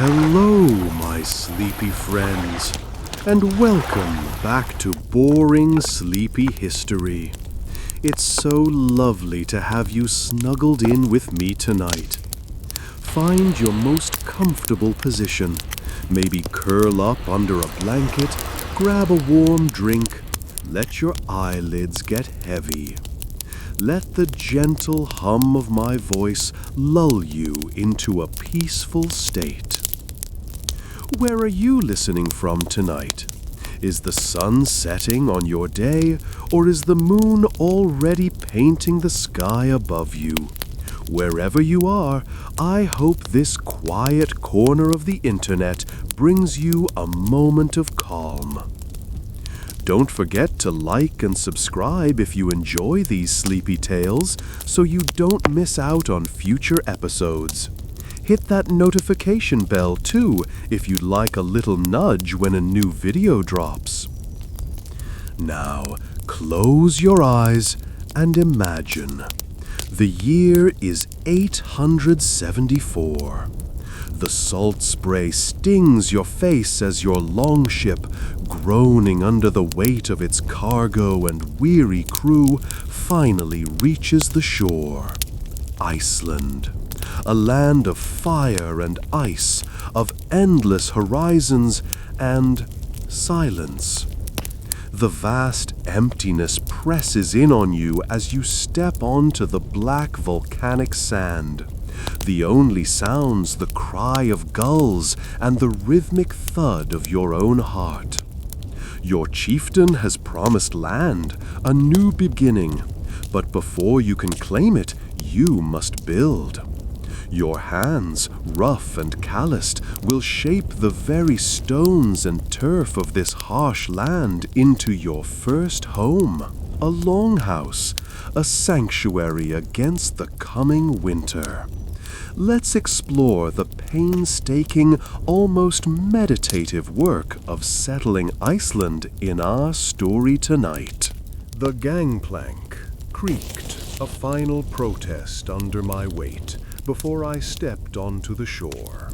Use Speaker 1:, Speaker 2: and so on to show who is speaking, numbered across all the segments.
Speaker 1: Hello, my sleepy friends, and welcome back to Boring Sleepy History. It's so lovely to have you snuggled in with me tonight. Find your most comfortable position. Maybe curl up under a blanket, grab a warm drink, let your eyelids get heavy. Let the gentle hum of my voice lull you into a peaceful state. Where are you listening from tonight? Is the sun setting on your day, or is the moon already painting the sky above you? Wherever you are, I hope this quiet corner of the internet brings you a moment of calm. Don't forget to like and subscribe if you enjoy these sleepy tales so you don't miss out on future episodes. Hit that notification bell too if you'd like a little nudge when a new video drops. Now, close your eyes and imagine. The year is 874. The salt spray stings your face as your longship, groaning under the weight of its cargo and weary crew, finally reaches the shore. Iceland, a land of fire and ice, of endless horizons and silence. The vast emptiness presses in on you as you step onto the black volcanic sand. The only sounds the cry of gulls and the rhythmic thud of your own heart. Your chieftain has promised land, a new beginning, but before you can claim it, you must build. Your hands, rough and calloused, will shape the very stones and turf of this harsh land into your first home, a longhouse, a sanctuary against the coming winter. Let's explore the painstaking, almost meditative work of settling Iceland in our story tonight. The gangplank creaked, a final protest under my weight, before I stepped onto the shore.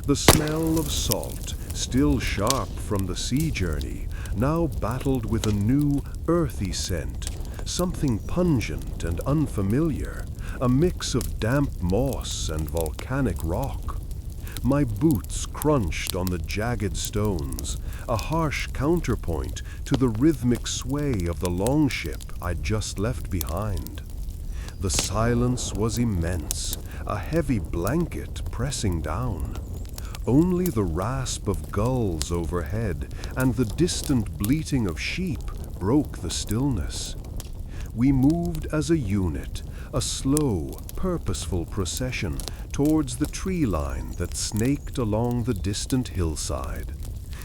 Speaker 1: The smell of salt, still sharp from the sea journey, now battled with a new, earthy scent, something pungent and unfamiliar, a mix of damp moss and volcanic rock. My boots crunched on the jagged stones, a harsh counterpoint to the rhythmic sway of the longship I'd just left behind. The silence was immense, a heavy blanket pressing down. Only the rasp of gulls overhead and the distant bleating of sheep broke the stillness. We moved as a unit, a slow, purposeful procession towards the tree line that snaked along the distant hillside.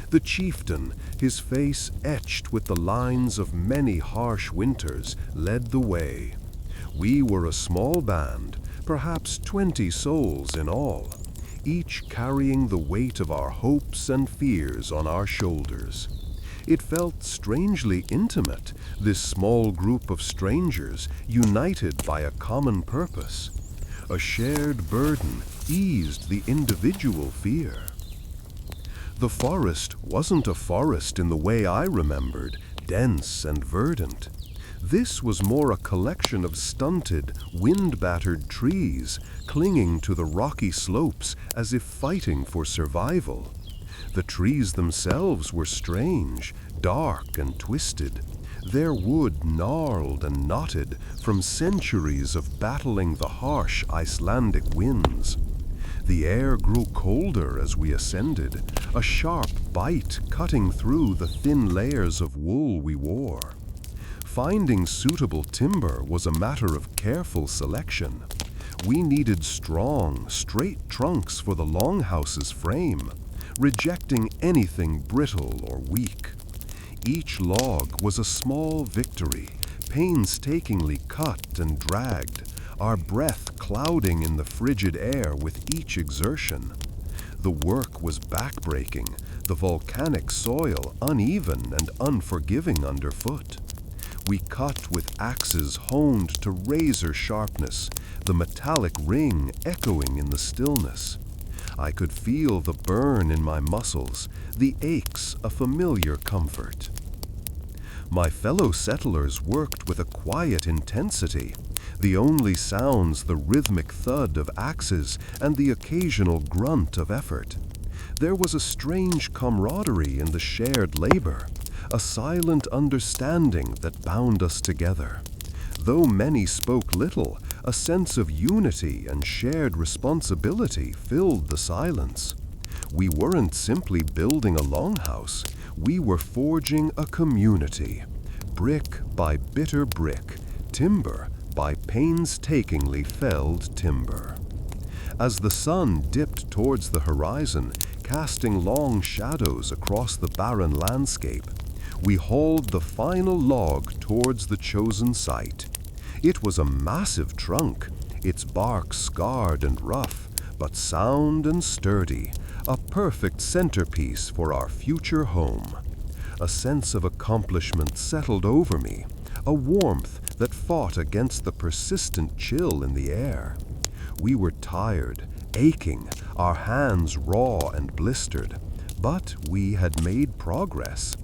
Speaker 1: The chieftain, his face etched with the lines of many harsh winters, led the way. We were a small band, perhaps 20 souls in all, each carrying the weight of our hopes and fears on our shoulders. It felt strangely intimate, this small group of strangers united by a common purpose. A shared burden eased the individual fear. The forest wasn't a forest in the way I remembered, dense and verdant. This was more a collection of stunted, wind-battered trees clinging to the rocky slopes as if fighting for survival. The trees themselves were strange, dark and twisted, their wood gnarled and knotted from centuries of battling the harsh Icelandic winds. The air grew colder as we ascended, a sharp bite cutting through the thin layers of wool we wore. Finding suitable timber was a matter of careful selection. We needed strong, straight trunks for the longhouses' frame, rejecting anything brittle or weak. Each log was a small victory, painstakingly cut and dragged, our breath clouding in the frigid air with each exertion. The work was backbreaking, the volcanic soil uneven and unforgiving underfoot. We cut with axes honed to razor sharpness, the metallic ring echoing in the stillness. I could feel the burn in my muscles, the aches a familiar comfort. My fellow settlers worked with a quiet intensity, the only sounds the rhythmic thud of axes and the occasional grunt of effort. There was a strange camaraderie in the shared labor, a silent understanding that bound us together. Though many spoke little, a sense of unity and shared responsibility filled the silence. We weren't simply building a longhouse, we were forging a community, brick by bitter brick, timber by painstakingly felled timber. As the sun dipped towards the horizon, casting long shadows across the barren landscape, we hauled the final log towards the chosen site. It was a massive trunk, its bark scarred and rough, but sound and sturdy, a perfect centerpiece for our future home. A sense of accomplishment settled over me, a warmth that fought against the persistent chill in the air. We were tired, aching, our hands raw and blistered, but we had made progress.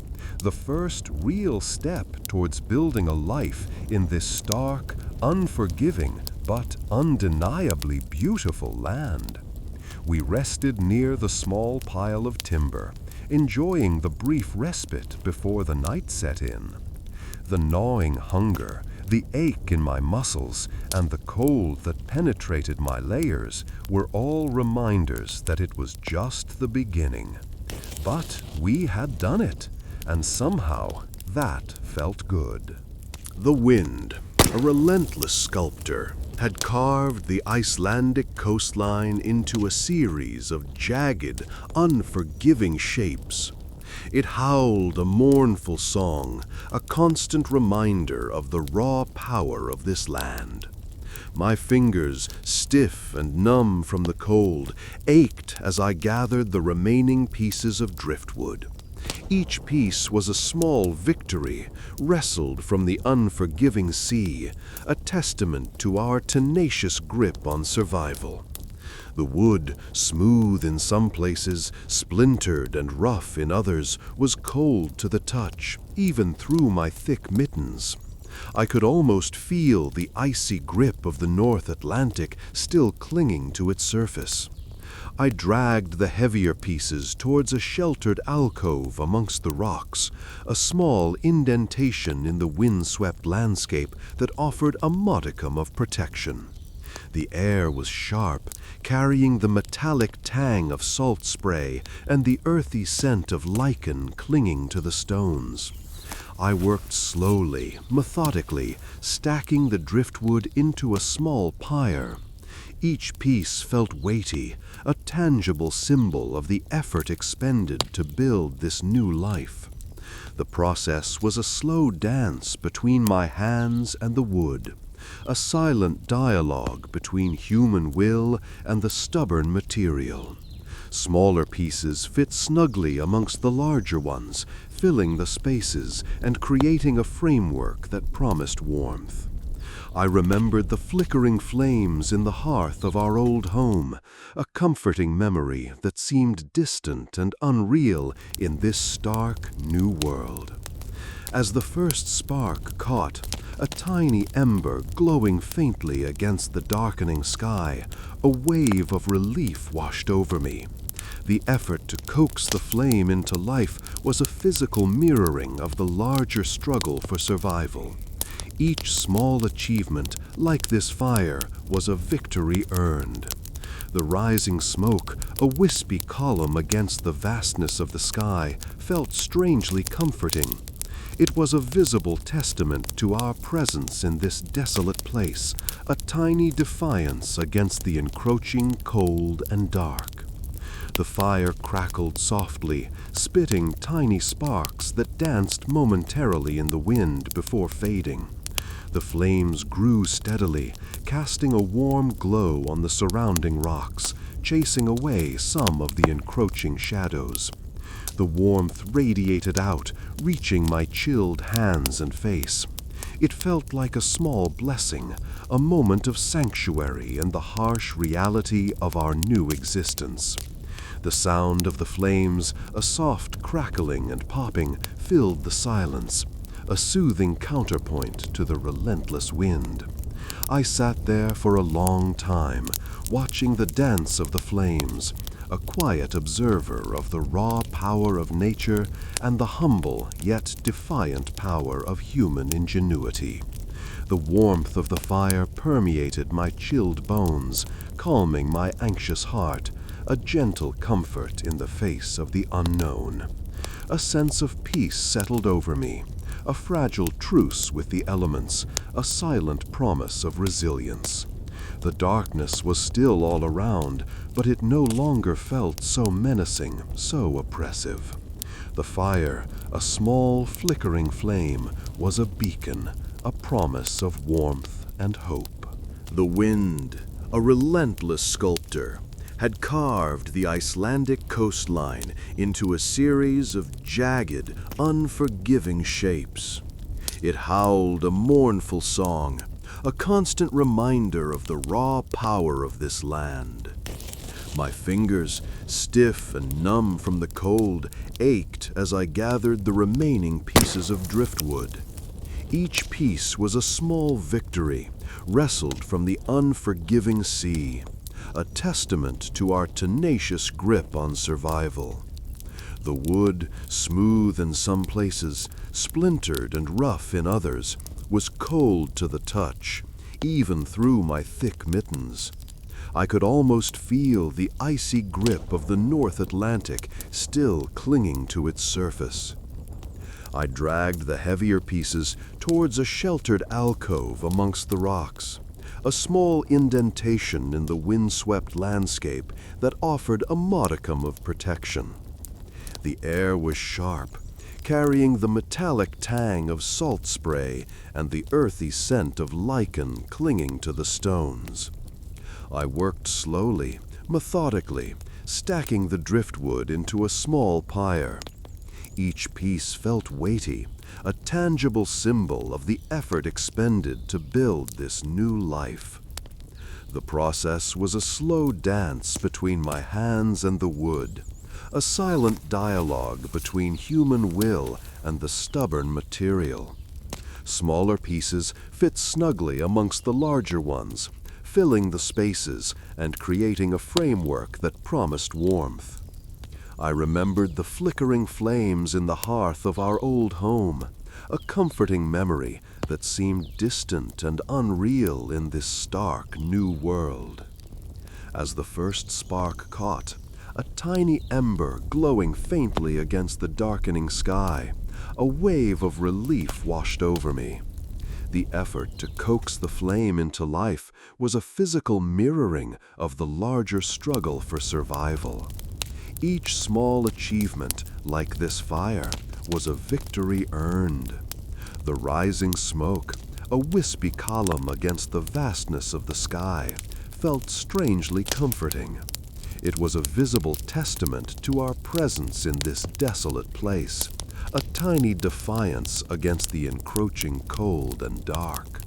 Speaker 1: The first real step towards building a life in this stark, unforgiving, but undeniably beautiful land. We rested near the small pile of timber, enjoying the brief respite before the night set in. The gnawing hunger, the ache in my muscles, and the cold that penetrated my layers were all reminders that it was just the beginning. But we had done it, and somehow that felt good. The wind, a relentless sculptor, had carved the Icelandic coastline into a series of jagged, unforgiving shapes. It howled a mournful song, a constant reminder of the raw power of this land. My fingers, stiff and numb from the cold, ached as I gathered the remaining pieces of driftwood. Each piece was a small victory, wrestled from the unforgiving sea, a testament to our tenacious grip on survival. The wood, smooth in some places, splintered and rough in others, was cold to the touch, even through my thick mittens. I could almost feel the icy grip of the North Atlantic still clinging to its surface. I dragged the heavier pieces towards a sheltered alcove amongst the rocks, a small indentation in the wind-swept landscape that offered a modicum of protection. The air was sharp, carrying the metallic tang of salt spray and the earthy scent of lichen clinging to the stones. I worked slowly, methodically, stacking the driftwood into a small pyre. Each piece felt weighty, a tangible symbol of the effort expended to build this new life. The process was a slow dance between my hands and the wood, a silent dialogue between human will and the stubborn material. Smaller pieces fit snugly amongst the larger ones, filling the spaces and creating a framework that promised warmth. I remembered the flickering flames in the hearth of our old home, a comforting memory that seemed distant and unreal in this stark new world. As the first spark caught, a tiny ember glowing faintly against the darkening sky, a wave of relief washed over me. The effort to coax the flame into life was a physical mirroring of the larger struggle for survival. Each small achievement, like this fire, was a victory earned. The rising smoke, a wispy column against the vastness of the sky, felt strangely comforting. It was a visible testament to our presence in this desolate place, a tiny defiance against the encroaching cold and dark. The fire crackled softly, spitting tiny sparks that danced momentarily in the wind before fading. The flames grew steadily, casting a warm glow on the surrounding rocks, chasing away some of the encroaching shadows. The warmth radiated out, reaching my chilled hands and face. It felt like a small blessing, a moment of sanctuary in the harsh reality of our new existence. The sound of the flames, a soft crackling and popping, filled the silence, a soothing counterpoint to the relentless wind. I sat there for a long time, watching the dance of the flames, a quiet observer of the raw power of nature and the humble yet defiant power of human ingenuity. The warmth of the fire permeated my chilled bones, calming my anxious heart, a gentle comfort in the face of the unknown. A sense of peace settled over me, a fragile truce with the elements, a silent promise of resilience. The darkness was still all around, but it no longer felt so menacing, so oppressive. The fire, a small flickering flame, was a beacon, a promise of warmth and hope. The wind, a relentless sculptor, had carved the Icelandic coastline into a series of jagged, unforgiving shapes. It howled a mournful song, a constant reminder of the raw power of this land. My fingers, stiff and numb from the cold, ached as I gathered the remaining pieces of driftwood. Each piece was a small victory, wrestled from the unforgiving sea, a testament to our tenacious grip on survival. The wood, smooth in some places, splintered and rough in others, was cold to the touch, even through my thick mittens. I could almost feel the icy grip of the North Atlantic still clinging to its surface. I dragged the heavier pieces towards a sheltered alcove amongst the rocks, a small indentation in the windswept landscape that offered a modicum of protection. The air was sharp, carrying the metallic tang of salt spray and the earthy scent of lichen clinging to the stones. I worked slowly, methodically, stacking the driftwood into a small pyre. Each piece felt weighty, a tangible symbol of the effort expended to build this new life. The process was a slow dance between my hands and the wood, a silent dialogue between human will and the stubborn material. Smaller pieces fit snugly amongst the larger ones, filling the spaces and creating a framework that promised warmth. I remembered the flickering flames in the hearth of our old home, a comforting memory that seemed distant and unreal in this stark new world. As the first spark caught, a tiny ember glowing faintly against the darkening sky, a wave of relief washed over me. The effort to coax the flame into life was a physical mirroring of the larger struggle for survival. Each small achievement, like this fire, was a victory earned. The rising smoke, a wispy column against the vastness of the sky, felt strangely comforting. It was a visible testament to our presence in this desolate place, a tiny defiance against the encroaching cold and dark.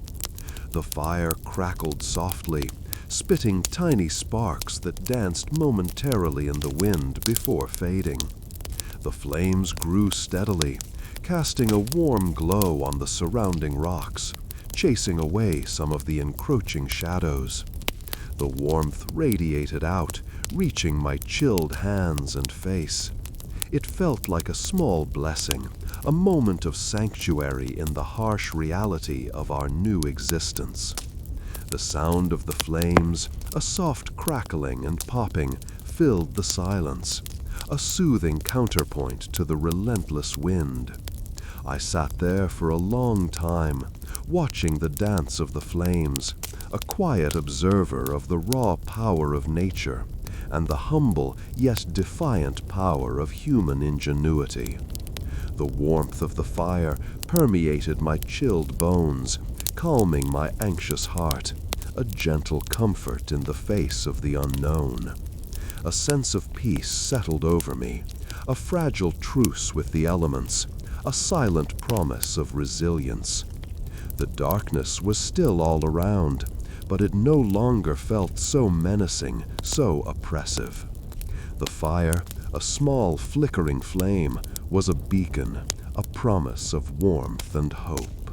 Speaker 1: The fire crackled softly, spitting tiny sparks that danced momentarily in the wind before fading. The flames grew steadily, casting a warm glow on the surrounding rocks, chasing away some of the encroaching shadows. The warmth radiated out, reaching my chilled hands and face. It felt like a small blessing, a moment of sanctuary in the harsh reality of our new existence. The sound of the flames, a soft crackling and popping, filled the silence, a soothing counterpoint to the relentless wind. I sat there for a long time, watching the dance of the flames, a quiet observer of the raw power of nature and the humble yet defiant power of human ingenuity. The warmth of the fire permeated my chilled bones, calming my anxious heart, a gentle comfort in the face of the unknown. A sense of peace settled over me, a fragile truce with the elements, a silent promise of resilience. The darkness was still all around, but it no longer felt so menacing, so oppressive. The fire, a small flickering flame, was a beacon, a promise of warmth and hope.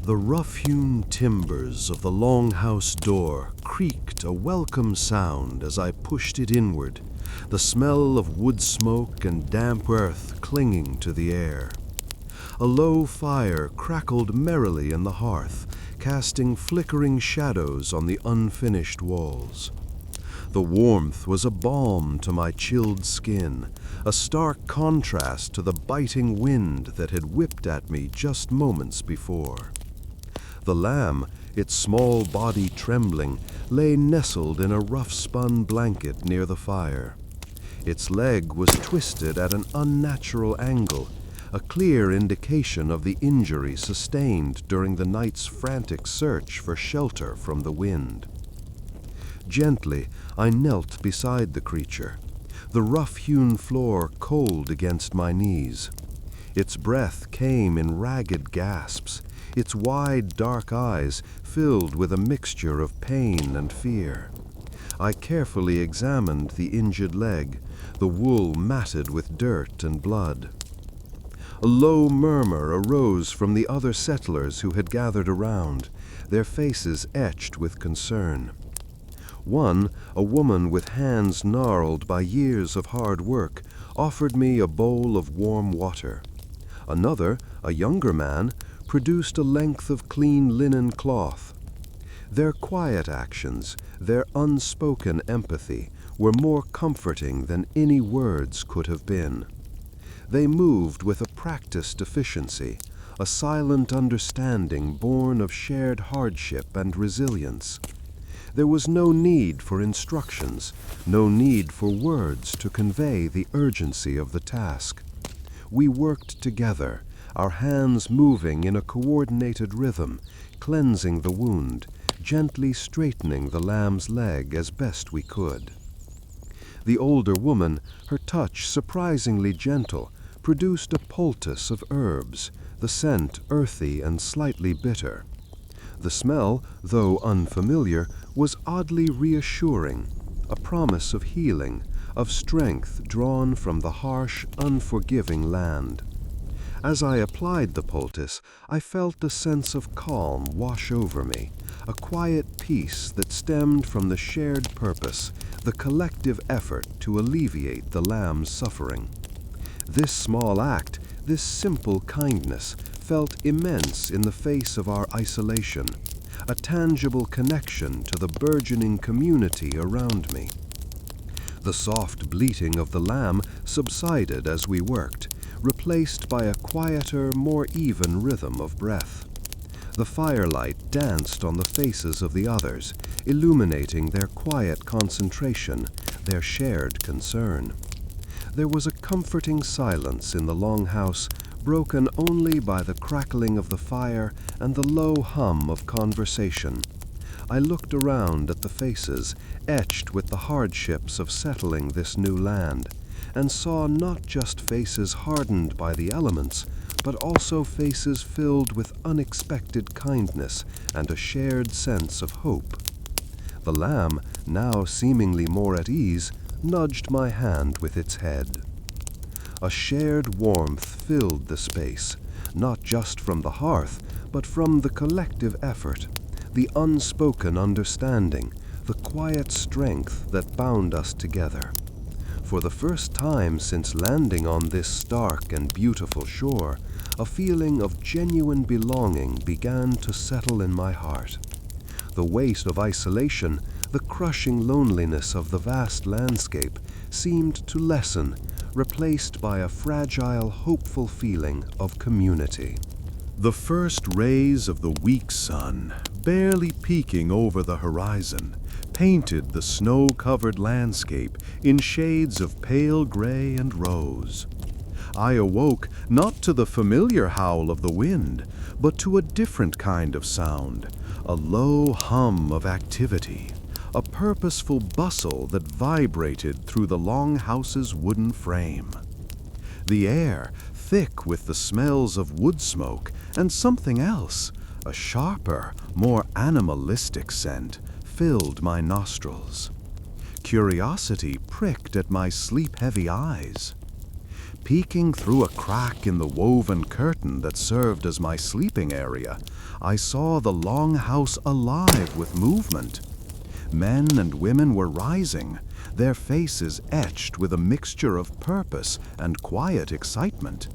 Speaker 1: The rough-hewn timbers of the longhouse door creaked a welcome sound as I pushed it inward, the smell of wood smoke and damp earth clinging to the air. A low fire crackled merrily in the hearth, casting flickering shadows on the unfinished walls. The warmth was a balm to my chilled skin, a stark contrast to the biting wind that had whipped at me just moments before. The lamb, its small body trembling, lay nestled in a rough-spun blanket near the fire. Its leg was twisted at an unnatural angle, a clear indication of the injury sustained during the night's frantic search for shelter from the wind. Gently, I knelt beside the creature, the rough-hewn floor cold against my knees. Its breath came in ragged gasps, its wide, dark eyes filled with a mixture of pain and fear. I carefully examined the injured leg, the wool matted with dirt and blood. A low murmur arose from the other settlers who had gathered around, their faces etched with concern. One, a woman with hands gnarled by years of hard work, offered me a bowl of warm water. Another, a younger man, produced a length of clean linen cloth. Their quiet actions, their unspoken empathy, were more comforting than any words could have been. They moved with a practiced efficiency, a silent understanding born of shared hardship and resilience. There was no need for instructions, no need for words to convey the urgency of the task. We worked together, our hands moving in a coordinated rhythm, cleansing the wound, gently straightening the lamb's leg as best we could. The older woman, her touch surprisingly gentle, produced a poultice of herbs, the scent earthy and slightly bitter. The smell, though unfamiliar, was oddly reassuring, a promise of healing, of strength drawn from the harsh, unforgiving land. As I applied the poultice, I felt a sense of calm wash over me, a quiet peace that stemmed from the shared purpose, the collective effort to alleviate the lamb's suffering. This small act, this simple kindness, felt immense in the face of our isolation, a tangible connection to the burgeoning community around me. The soft bleating of the lamb subsided as we worked, replaced by a quieter, more even rhythm of breath. The firelight danced on the faces of the others, illuminating their quiet concentration, their shared concern. There was a comforting silence in the longhouse, broken only by the crackling of the fire and the low hum of conversation. I looked around at the faces, etched with the hardships of settling this new land, and saw not just faces hardened by the elements, but also faces filled with unexpected kindness and a shared sense of hope. The lamb, now seemingly more at ease, nudged my hand with its head. A shared warmth filled the space, not just from the hearth, but from the collective effort, the unspoken understanding, the quiet strength that bound us together. For the first time since landing on this stark and beautiful shore, a feeling of genuine belonging began to settle in my heart. The weight of isolation, the crushing loneliness of the vast landscape, seemed to lessen, replaced by a fragile, hopeful feeling of community. The first rays of the weak sun, barely peeking over the horizon, painted the snow-covered landscape in shades of pale gray and rose. I awoke not to the familiar howl of the wind, but to a different kind of sound, a low hum of activity, a purposeful bustle that vibrated through the longhouse's wooden frame. The air, thick with the smells of wood smoke and something else, A sharper, more animalistic scent filled my nostrils. Curiosity pricked at my sleep-heavy eyes. Peeking through a crack in the woven curtain that served as my sleeping area, I saw the longhouse alive with movement. Men and women were rising, their faces etched with a mixture of purpose and quiet excitement.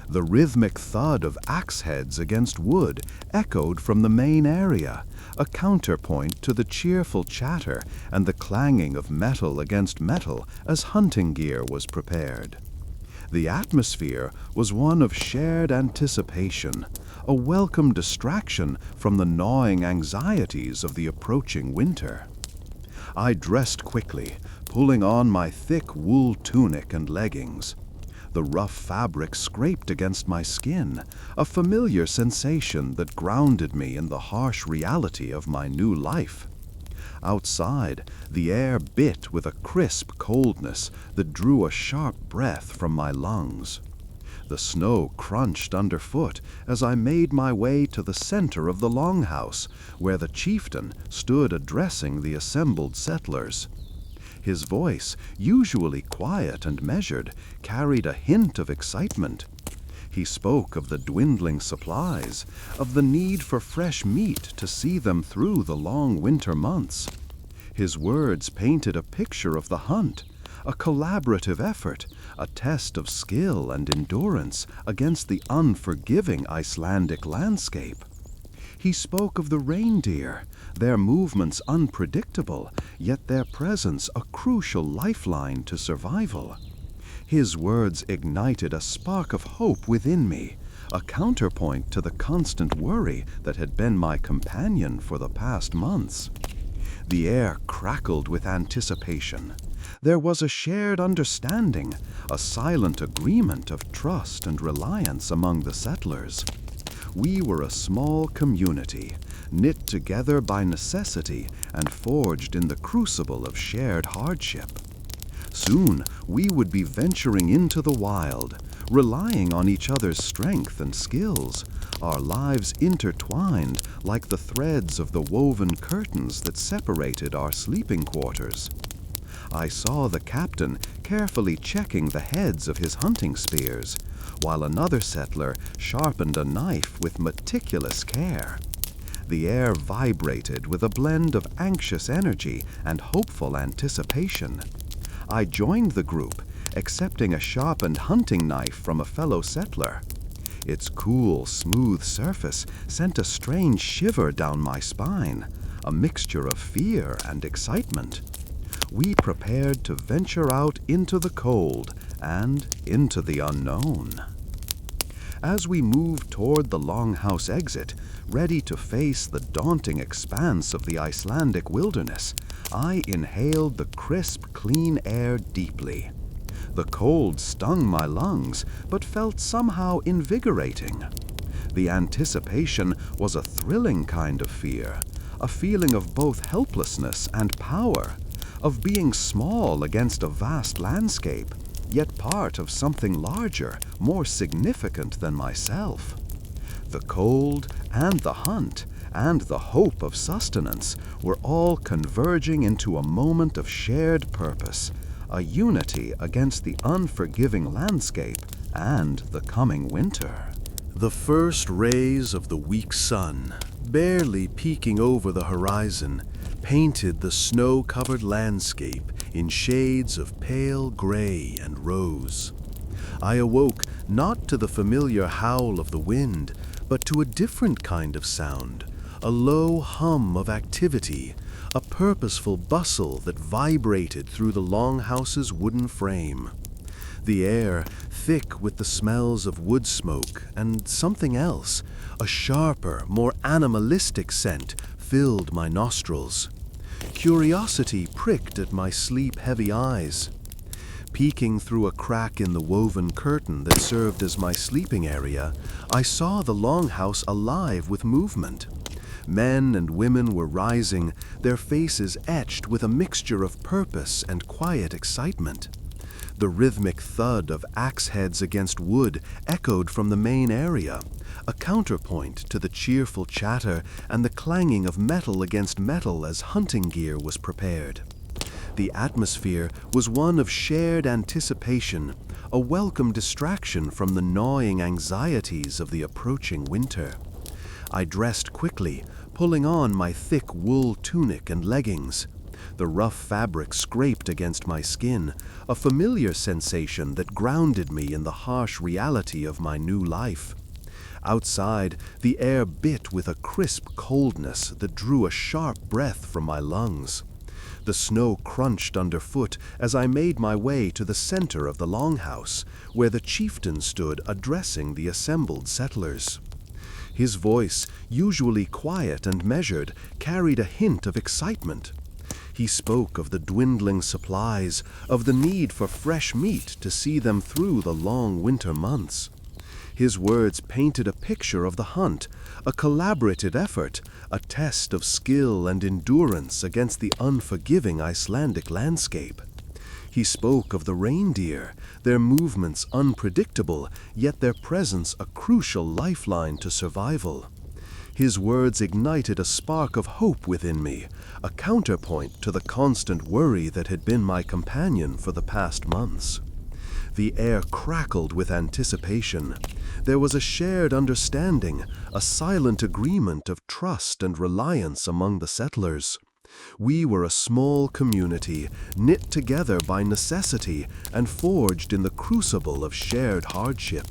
Speaker 1: The rhythmic thud of axe heads against wood echoed from the main area, a counterpoint to the cheerful chatter and the clanging of metal against metal as hunting gear was prepared. The atmosphere was one of shared anticipation, a welcome distraction from the gnawing anxieties of the approaching winter. I dressed quickly, pulling on my thick wool tunic and leggings. The rough fabric scraped against my skin, a familiar sensation that grounded me in the harsh reality of my new life. Outside, the air bit with a crisp coldness that drew a sharp breath from my lungs. The snow crunched underfoot as I made my way to the center of the longhouse, where the chieftain stood addressing the assembled settlers. His voice, usually quiet and measured, carried a hint of excitement. He spoke of the dwindling supplies, of the need for fresh meat to see them through the long winter months. His words painted a picture of the hunt, a collaborative effort, a test of skill and endurance against the unforgiving Icelandic landscape. He spoke of the reindeer, their movements unpredictable, yet their presence a crucial lifeline to survival. His words ignited a spark of hope within me, a counterpoint to the constant worry that had been my companion for the past months. The air crackled with anticipation. There was a shared understanding, a silent agreement of trust and reliance among the settlers. We were a small community, knit together by necessity and forged in the crucible of shared hardship. Soon we would be venturing into the wild, relying on each other's strength and skills, our lives intertwined like the threads of the woven curtains that separated our sleeping quarters. I saw the captain carefully checking the heads of his hunting spears, while another settler sharpened a knife with meticulous care. The air vibrated with a blend of anxious energy and hopeful anticipation. I joined the group, accepting a sharpened hunting knife from a fellow settler. Its cool, smooth surface sent a strange shiver down my spine, a mixture of fear and excitement. We prepared to venture out into the cold and into the unknown. As we moved toward the longhouse exit, ready to face the daunting expanse of the Icelandic wilderness, I inhaled the crisp, clean air deeply. The cold stung my lungs, but felt somehow invigorating. The anticipation was a thrilling kind of fear, a feeling of both helplessness and power, of being small against a vast landscape, yet part of something larger, more significant than myself. The cold and the hunt and the hope of sustenance were all converging into a moment of shared purpose, a unity against the unforgiving landscape and the coming winter. The first rays of the weak sun, barely peeking over the horizon, painted the snow-covered landscape in shades of pale gray and rose. I awoke not to the familiar howl of the wind, but to a different kind of sound, a low hum of activity, a purposeful bustle that vibrated through the longhouse's wooden frame. The air, thick with the smells of wood smoke and something else, a sharper, more animalistic scent, filled my nostrils. Curiosity pricked at my sleep-heavy eyes. Peeking through a crack in the woven curtain that served as my sleeping area, I saw the longhouse alive with movement. Men and women were rising, their faces etched with a mixture of purpose and quiet excitement. The rhythmic thud of axe heads against wood echoed from the main area, a counterpoint to the cheerful chatter and the clanging of metal against metal as hunting gear was prepared. The atmosphere was one of shared anticipation, a welcome distraction from the gnawing anxieties of the approaching winter. I dressed quickly, pulling on my thick wool tunic and leggings. The rough fabric scraped against my skin, a familiar sensation that grounded me in the harsh reality of my new life. Outside, the air bit with a crisp coldness that drew a sharp breath from my lungs. The snow crunched underfoot as I made my way to the center of the longhouse, where the chieftain stood addressing the assembled settlers. His voice, usually quiet and measured, carried a hint of excitement. He spoke of the dwindling supplies, of the need for fresh meat to see them through the long winter months. His words painted a picture of the hunt, a collaborative effort, a test of skill and endurance against the unforgiving Icelandic landscape. He spoke of the reindeer, their movements unpredictable, yet their presence a crucial lifeline to survival. His words ignited a spark of hope within me, a counterpoint to the constant worry that had been my companion for the past months. The air crackled with anticipation. There was a shared understanding, a silent agreement of trust and reliance among the settlers. We were a small community, knit together by necessity and forged in the crucible of shared hardship.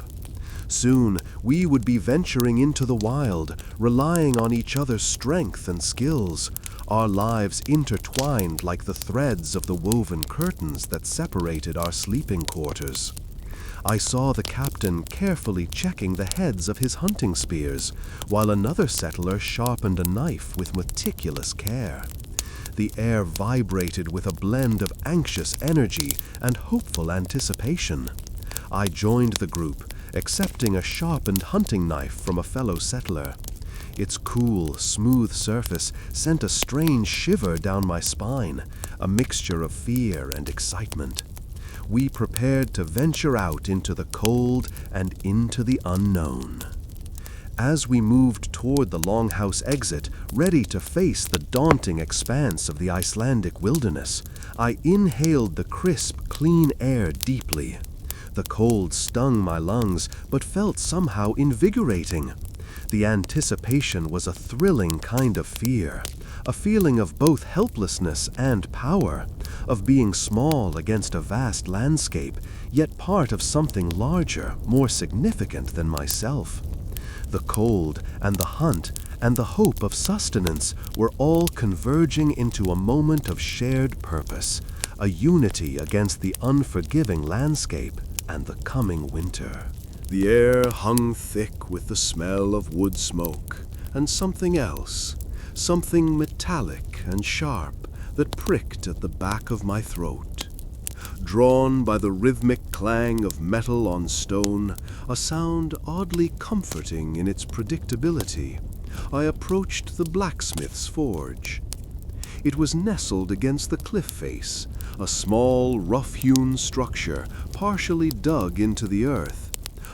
Speaker 1: Soon, we would be venturing into the wild, relying on each other's strength and skills, our lives intertwined like the threads of the woven curtains that separated our sleeping quarters. I saw the captain carefully checking the heads of his hunting spears, while another settler sharpened a knife with meticulous care. The air vibrated with a blend of anxious energy and hopeful anticipation. I joined the group, accepting a sharpened hunting knife from a fellow settler. Its cool, smooth surface sent a strange shiver down my spine, a mixture of fear and excitement. We prepared to venture out into the cold and into the unknown. As we moved toward the longhouse exit, ready to face the daunting expanse of the Icelandic wilderness, I inhaled the crisp, clean air deeply. The cold stung my lungs, but felt somehow invigorating. The anticipation was a thrilling kind of fear, a feeling of both helplessness and power, of being small against a vast landscape, yet part of something larger, more significant than myself. The cold and the hunt and the hope of sustenance were all converging into a moment of shared purpose, a unity against the unforgiving landscape and the coming winter. The air hung thick with the smell of wood smoke and something else, something metallic and sharp that pricked at the back of my throat. Drawn by the rhythmic clang of metal on stone, a sound oddly comforting in its predictability, I approached the blacksmith's forge. It was nestled against the cliff face, a small, rough-hewn structure partially dug into the earth,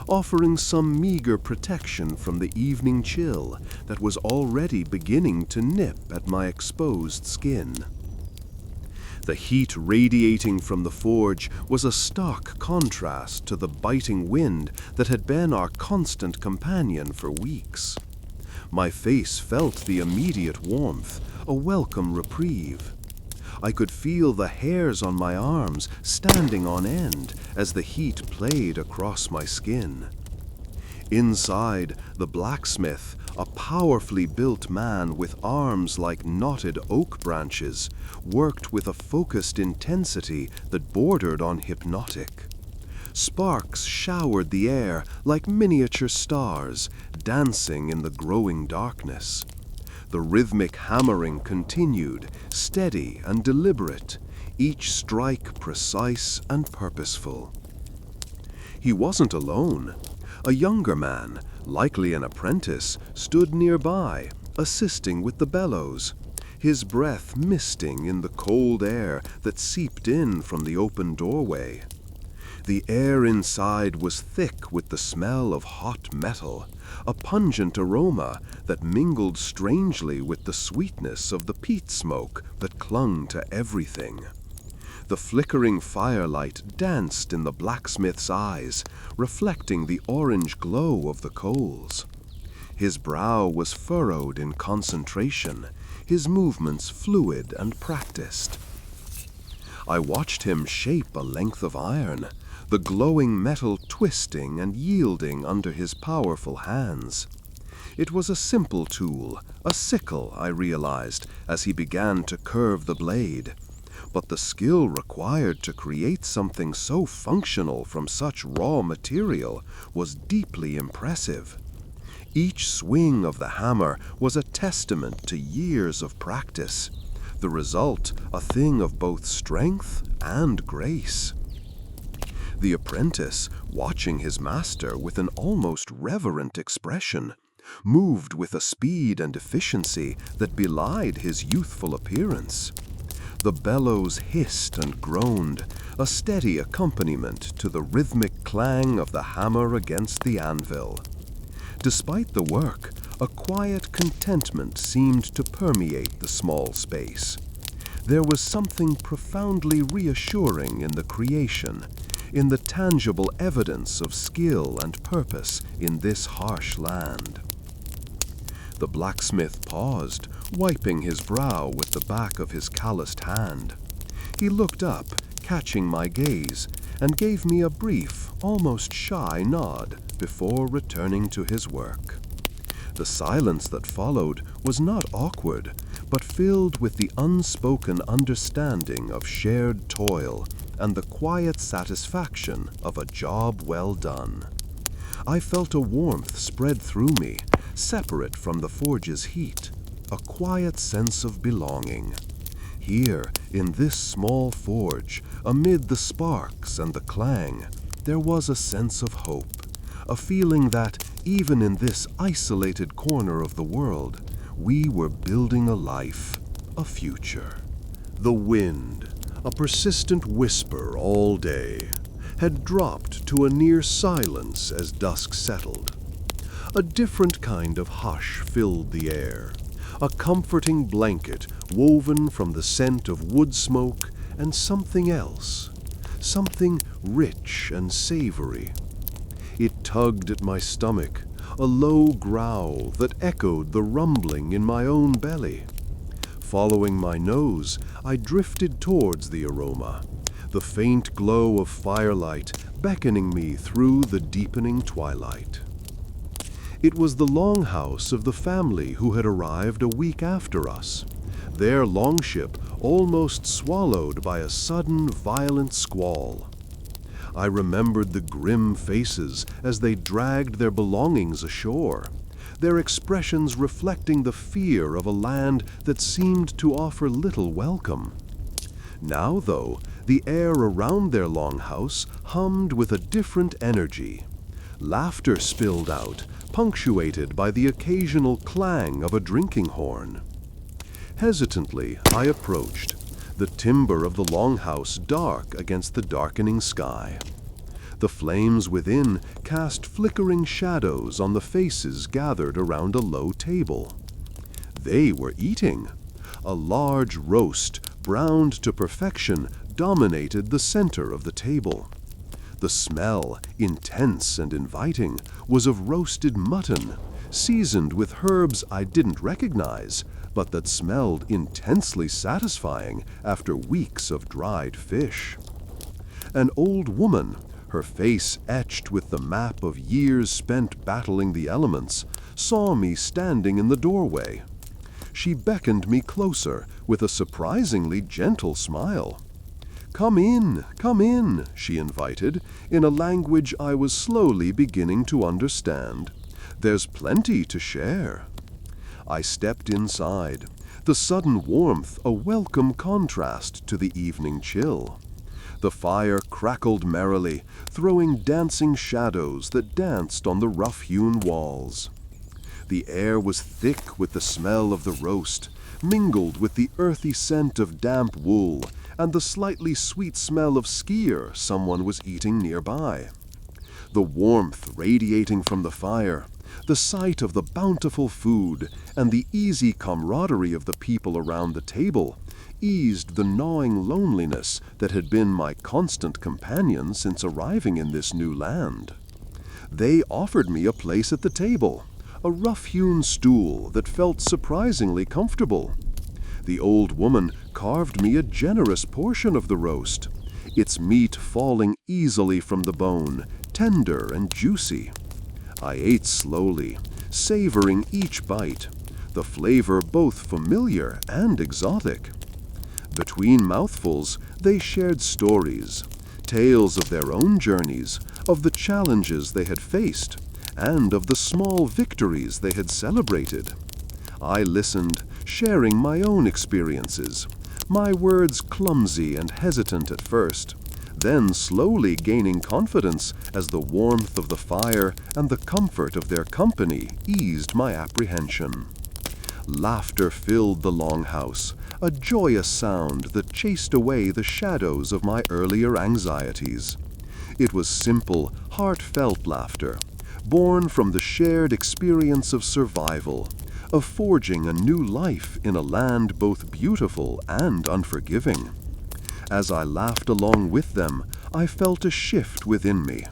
Speaker 1: offering some meager protection from the evening chill that was already beginning to nip at my exposed skin. The heat radiating from the forge was a stark contrast to the biting wind that had been our constant companion for weeks. My face felt the immediate warmth, a welcome reprieve. I could feel the hairs on my arms standing on end as the heat played across my skin. Inside, the blacksmith, a powerfully built man with arms like knotted oak branches, worked with a focused intensity that bordered on hypnotic. Sparks showered the air like miniature stars, dancing in the growing darkness. The rhythmic hammering continued, steady and deliberate, each strike precise and purposeful. He wasn't alone. A younger man, likely an apprentice, stood nearby, assisting with the bellows, his breath misting in the cold air that seeped in from the open doorway. The air inside was thick with the smell of hot metal, a pungent aroma that mingled strangely with the sweetness of the peat smoke that clung to everything. The flickering firelight danced in the blacksmith's eyes, reflecting the orange glow of the coals. His brow was furrowed in concentration, his movements fluid and practiced. I watched him shape a length of iron, the glowing metal twisting and yielding under his powerful hands. It was a simple tool, a sickle, I realized, as he began to curve the blade. But the skill required to create something so functional from such raw material was deeply impressive. Each swing of the hammer was a testament to years of practice, the result a thing of both strength and grace. The apprentice, watching his master with an almost reverent expression, moved with a speed and efficiency that belied his youthful appearance. The bellows hissed and groaned, a steady accompaniment to the rhythmic clang of the hammer against the anvil. Despite the work, a quiet contentment seemed to permeate the small space. There was something profoundly reassuring in the creation, in the tangible evidence of skill and purpose in this harsh land. The blacksmith paused, wiping his brow with the back of his calloused hand. He looked up, catching my gaze, and gave me a brief, almost shy nod before returning to his work. The silence that followed was not awkward, but filled with the unspoken understanding of shared toil and the quiet satisfaction of a job well done. I felt a warmth spread through me, separate from the forge's heat, a quiet sense of belonging. Here, in this small forge, amid the sparks and the clang, there was a sense of hope, a feeling that, even in this isolated corner of the world, we were building a life, a future. The wind, a persistent whisper all day, had dropped to a near silence as dusk settled. A different kind of hush filled the air, a comforting blanket woven from the scent of wood smoke and something else, something rich and savory. It tugged at my stomach, a low growl that echoed the rumbling in my own belly. Following my nose, I drifted towards the aroma, the faint glow of firelight beckoning me through the deepening twilight. It was the longhouse of the family who had arrived a week after us, their longship almost swallowed by a sudden violent squall. I remembered the grim faces as they dragged their belongings ashore, their expressions reflecting the fear of a land that seemed to offer little welcome. Now, though, the air around their longhouse hummed with a different energy. Laughter spilled out, punctuated by the occasional clang of a drinking horn. Hesitantly, I approached, the timber of the longhouse dark against the darkening sky. The flames within cast flickering shadows on the faces gathered around a low table. They were eating. A large roast, browned to perfection, dominated the center of the table. The smell, intense and inviting, was of roasted mutton, seasoned with herbs I didn't recognize, but that smelled intensely satisfying after weeks of dried fish. An old woman, her face etched with the map of years spent battling the elements, saw me standing in the doorway. She beckoned me closer with a surprisingly gentle smile. Come in," she invited, in a language I was slowly beginning to understand. "There's plenty to share." I stepped inside, the sudden warmth a welcome contrast to the evening chill. The fire crackled merrily, throwing dancing shadows that danced on the rough-hewn walls. The air was thick with the smell of the roast, mingled with the earthy scent of damp wool and the slightly sweet smell of skyr someone was eating nearby. The warmth radiating from the fire, the sight of the bountiful food, and the easy camaraderie of the people around the table eased the gnawing loneliness that had been my constant companion since arriving in this new land. They offered me a place at the table, a rough-hewn stool that felt surprisingly comfortable. The old woman carved me a generous portion of the roast, its meat falling easily from the bone, tender and juicy. I ate slowly, savoring each bite, the flavor both familiar and exotic. Between mouthfuls, they shared stories, tales of their own journeys, of the challenges they had faced, and of the small victories they had celebrated. I listened, sharing my own experiences, my words clumsy and hesitant at first, then slowly gaining confidence as the warmth of the fire and the comfort of their company eased my apprehension. Laughter filled the longhouse, a joyous sound that chased away the shadows of my earlier anxieties. It was simple, heartfelt laughter, born from the shared experience of survival, of forging a new life in a land both beautiful and unforgiving. As I laughed along with them, I felt a shift within me,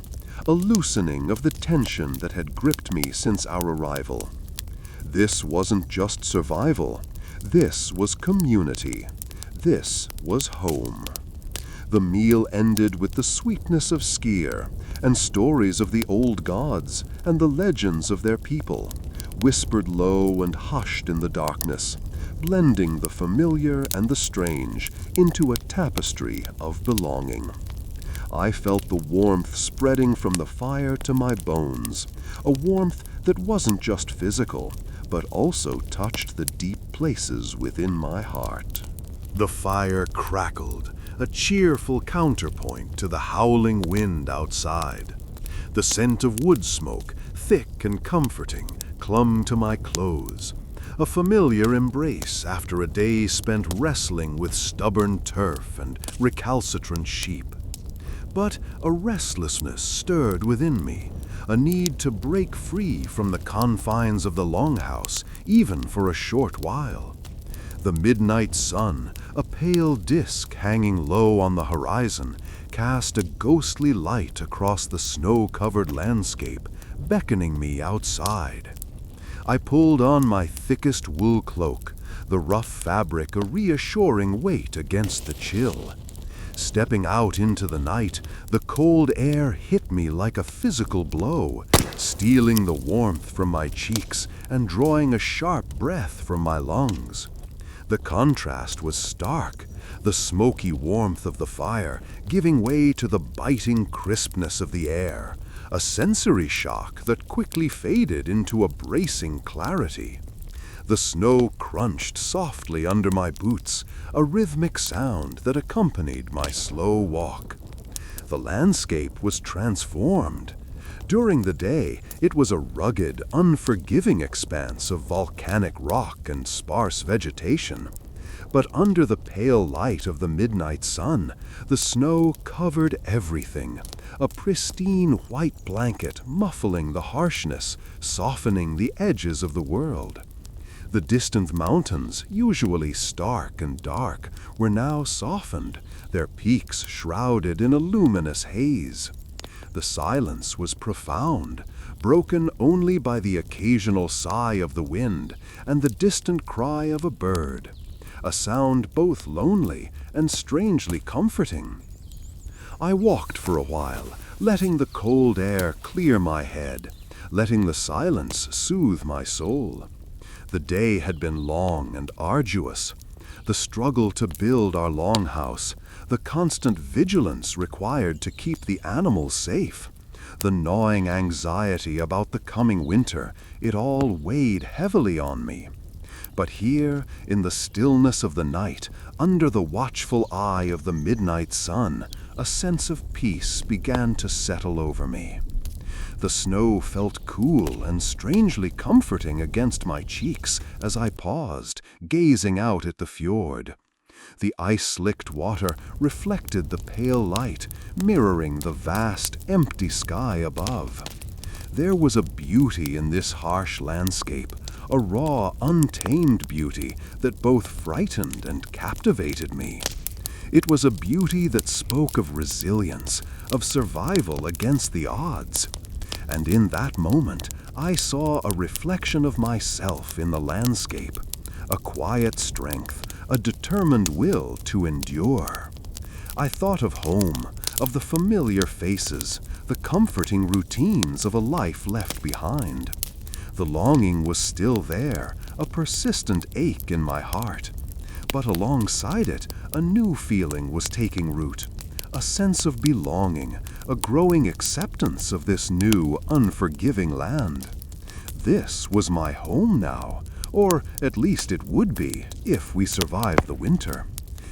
Speaker 1: a loosening of the tension that had gripped me since our arrival. This wasn't just survival. This was community. This was home. The meal ended with the sweetness of skyr and stories of the old gods and the legends of their people, whispered low and hushed in the darkness, blending the familiar and the strange into a tapestry of belonging. I felt the warmth spreading from the fire to my bones, a warmth that wasn't just physical, but also touched the deep places within my heart. The fire crackled, a cheerful counterpoint to the howling wind outside. The scent of wood smoke, thick and comforting, clung to my clothes, a familiar embrace after a day spent wrestling with stubborn turf and recalcitrant sheep. But a restlessness stirred within me, a need to break free from the confines of the longhouse, even for a short while. The midnight sun, a pale disk hanging low on the horizon, cast a ghostly light across the snow-covered landscape, beckoning me outside. I pulled on my thickest wool cloak, the rough fabric a reassuring weight against the chill. Stepping out into the night, the cold air hit me like a physical blow, stealing the warmth from my cheeks and drawing a sharp breath from my lungs. The contrast was stark, the smoky warmth of the fire giving way to the biting crispness of the air, a sensory shock that quickly faded into a bracing clarity. The snow crunched softly under my boots, a rhythmic sound that accompanied my slow walk. The landscape was transformed. During the day, it was a rugged, unforgiving expanse of volcanic rock and sparse vegetation. But under the pale light of the midnight sun, the snow covered everything, a pristine white blanket muffling the harshness, softening the edges of the world. The distant mountains, usually stark and dark, were now softened, their peaks shrouded in a luminous haze. The silence was profound, broken only by the occasional sigh of the wind and the distant cry of a bird, a sound both lonely and strangely comforting. I walked for a while, letting the cold air clear my head, letting the silence soothe my soul. The day had been long and arduous. The struggle to build our longhouse, the constant vigilance required to keep the animals safe, the gnawing anxiety about the coming winter, it all weighed heavily on me. But here, in the stillness of the night, under the watchful eye of the midnight sun, a sense of peace began to settle over me. The snow felt cool and strangely comforting against my cheeks as I paused, gazing out at the fjord. The ice-slicked water reflected the pale light, mirroring the vast, empty sky above. There was a beauty in this harsh landscape, a raw, untamed beauty that both frightened and captivated me. It was a beauty that spoke of resilience, of survival against the odds. And in that moment, I saw a reflection of myself in the landscape, a quiet strength, a determined will to endure. I thought of home, of the familiar faces, the comforting routines of a life left behind. The longing was still there, a persistent ache in my heart. But alongside it, a new feeling was taking root, a sense of belonging, a growing acceptance of this new, unforgiving land. This was my home now, or at least it would be if we survived the winter.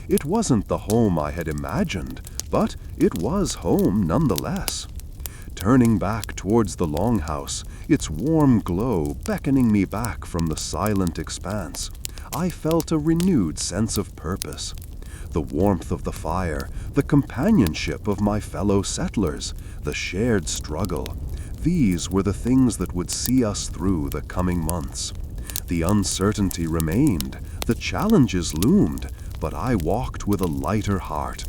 Speaker 1: It wasn't the home I had imagined, but it was home nonetheless. Turning back towards the longhouse, its warm glow beckoning me back from the silent expanse, I felt a renewed sense of purpose. The warmth of the fire, the companionship of my fellow settlers, the shared struggle, these were the things that would see us through the coming months. The uncertainty remained, the challenges loomed, but I walked with a lighter heart.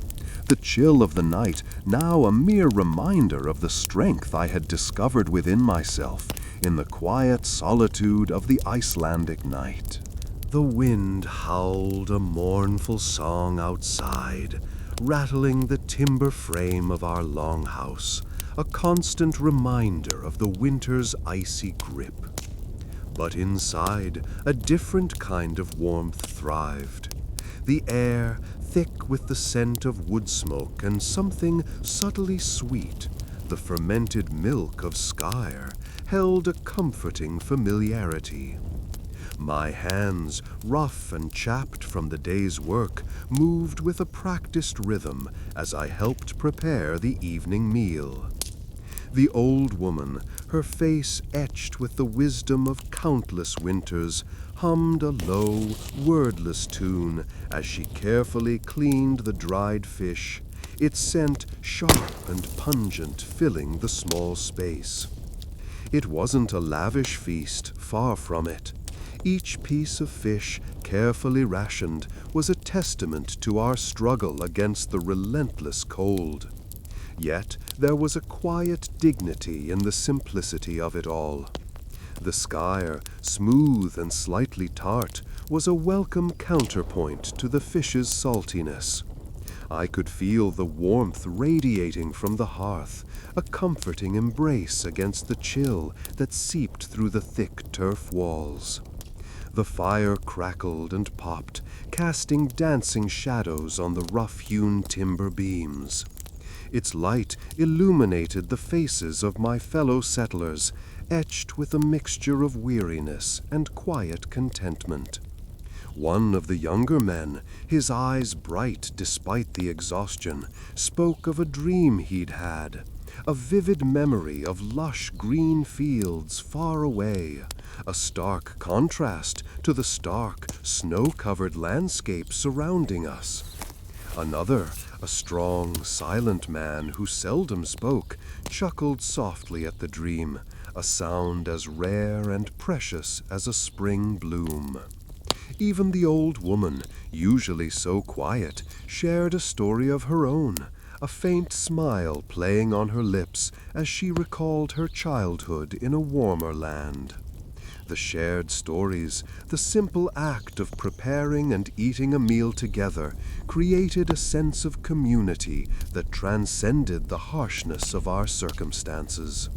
Speaker 1: The chill of the night now a mere reminder of the strength I had discovered within myself in the quiet solitude of the Icelandic night. The wind howled a mournful song outside, rattling the timber frame of our longhouse, a constant reminder of the winter's icy grip. But inside, a different kind of warmth thrived. The air, thick with the scent of wood smoke and something subtly sweet, the fermented milk of Skyer, held a comforting familiarity. My hands, rough and chapped from the day's work, moved with a practiced rhythm as I helped prepare the evening meal. The old woman, her face etched with the wisdom of countless winters, hummed a low, wordless tune as she carefully cleaned the dried fish, its scent sharp and pungent filling the small space. It wasn't a lavish feast, far from it. Each piece of fish, carefully rationed, was a testament to our struggle against the relentless cold. Yet there was a quiet dignity in the simplicity of it all. The Skyer, smooth and slightly tart, was a welcome counterpoint to the fish's saltiness. I could feel the warmth radiating from the hearth, a comforting embrace against the chill that seeped through the thick turf walls. The fire crackled and popped, casting dancing shadows on the rough-hewn timber beams. Its light illuminated the faces of my fellow settlers, etched with a mixture of weariness and quiet contentment. One of the younger men, his eyes bright despite the exhaustion, spoke of a dream he'd had, a vivid memory of lush green fields far away, a stark contrast to the stark, snow-covered landscape surrounding us. Another, a strong, silent man who seldom spoke, chuckled softly at the dream, a sound as rare and precious as a spring bloom. Even the old woman, usually so quiet, shared a story of her own, a faint smile playing on her lips as she recalled her childhood in a warmer land. The shared stories, the simple act of preparing and eating a meal together, created a sense of community that transcended the harshness of our circumstances.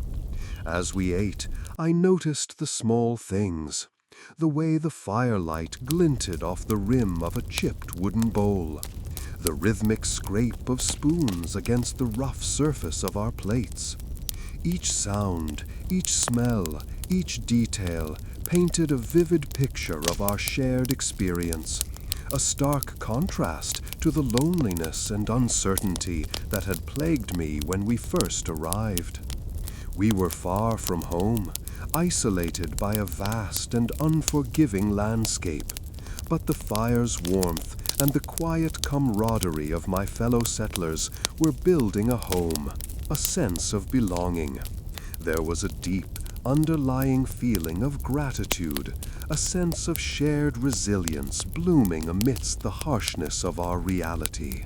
Speaker 1: As we ate, I noticed the small things. The way the firelight glinted off the rim of a chipped wooden bowl, the rhythmic scrape of spoons against the rough surface of our plates. Each sound, each smell, each detail painted a vivid picture of our shared experience, a stark contrast to the loneliness and uncertainty that had plagued me when we first arrived. We were far from home, isolated by a vast and unforgiving landscape, but the fire's warmth and the quiet camaraderie of my fellow settlers were building a home, a sense of belonging. There was a deep, underlying feeling of gratitude, a sense of shared resilience blooming amidst the harshness of our reality.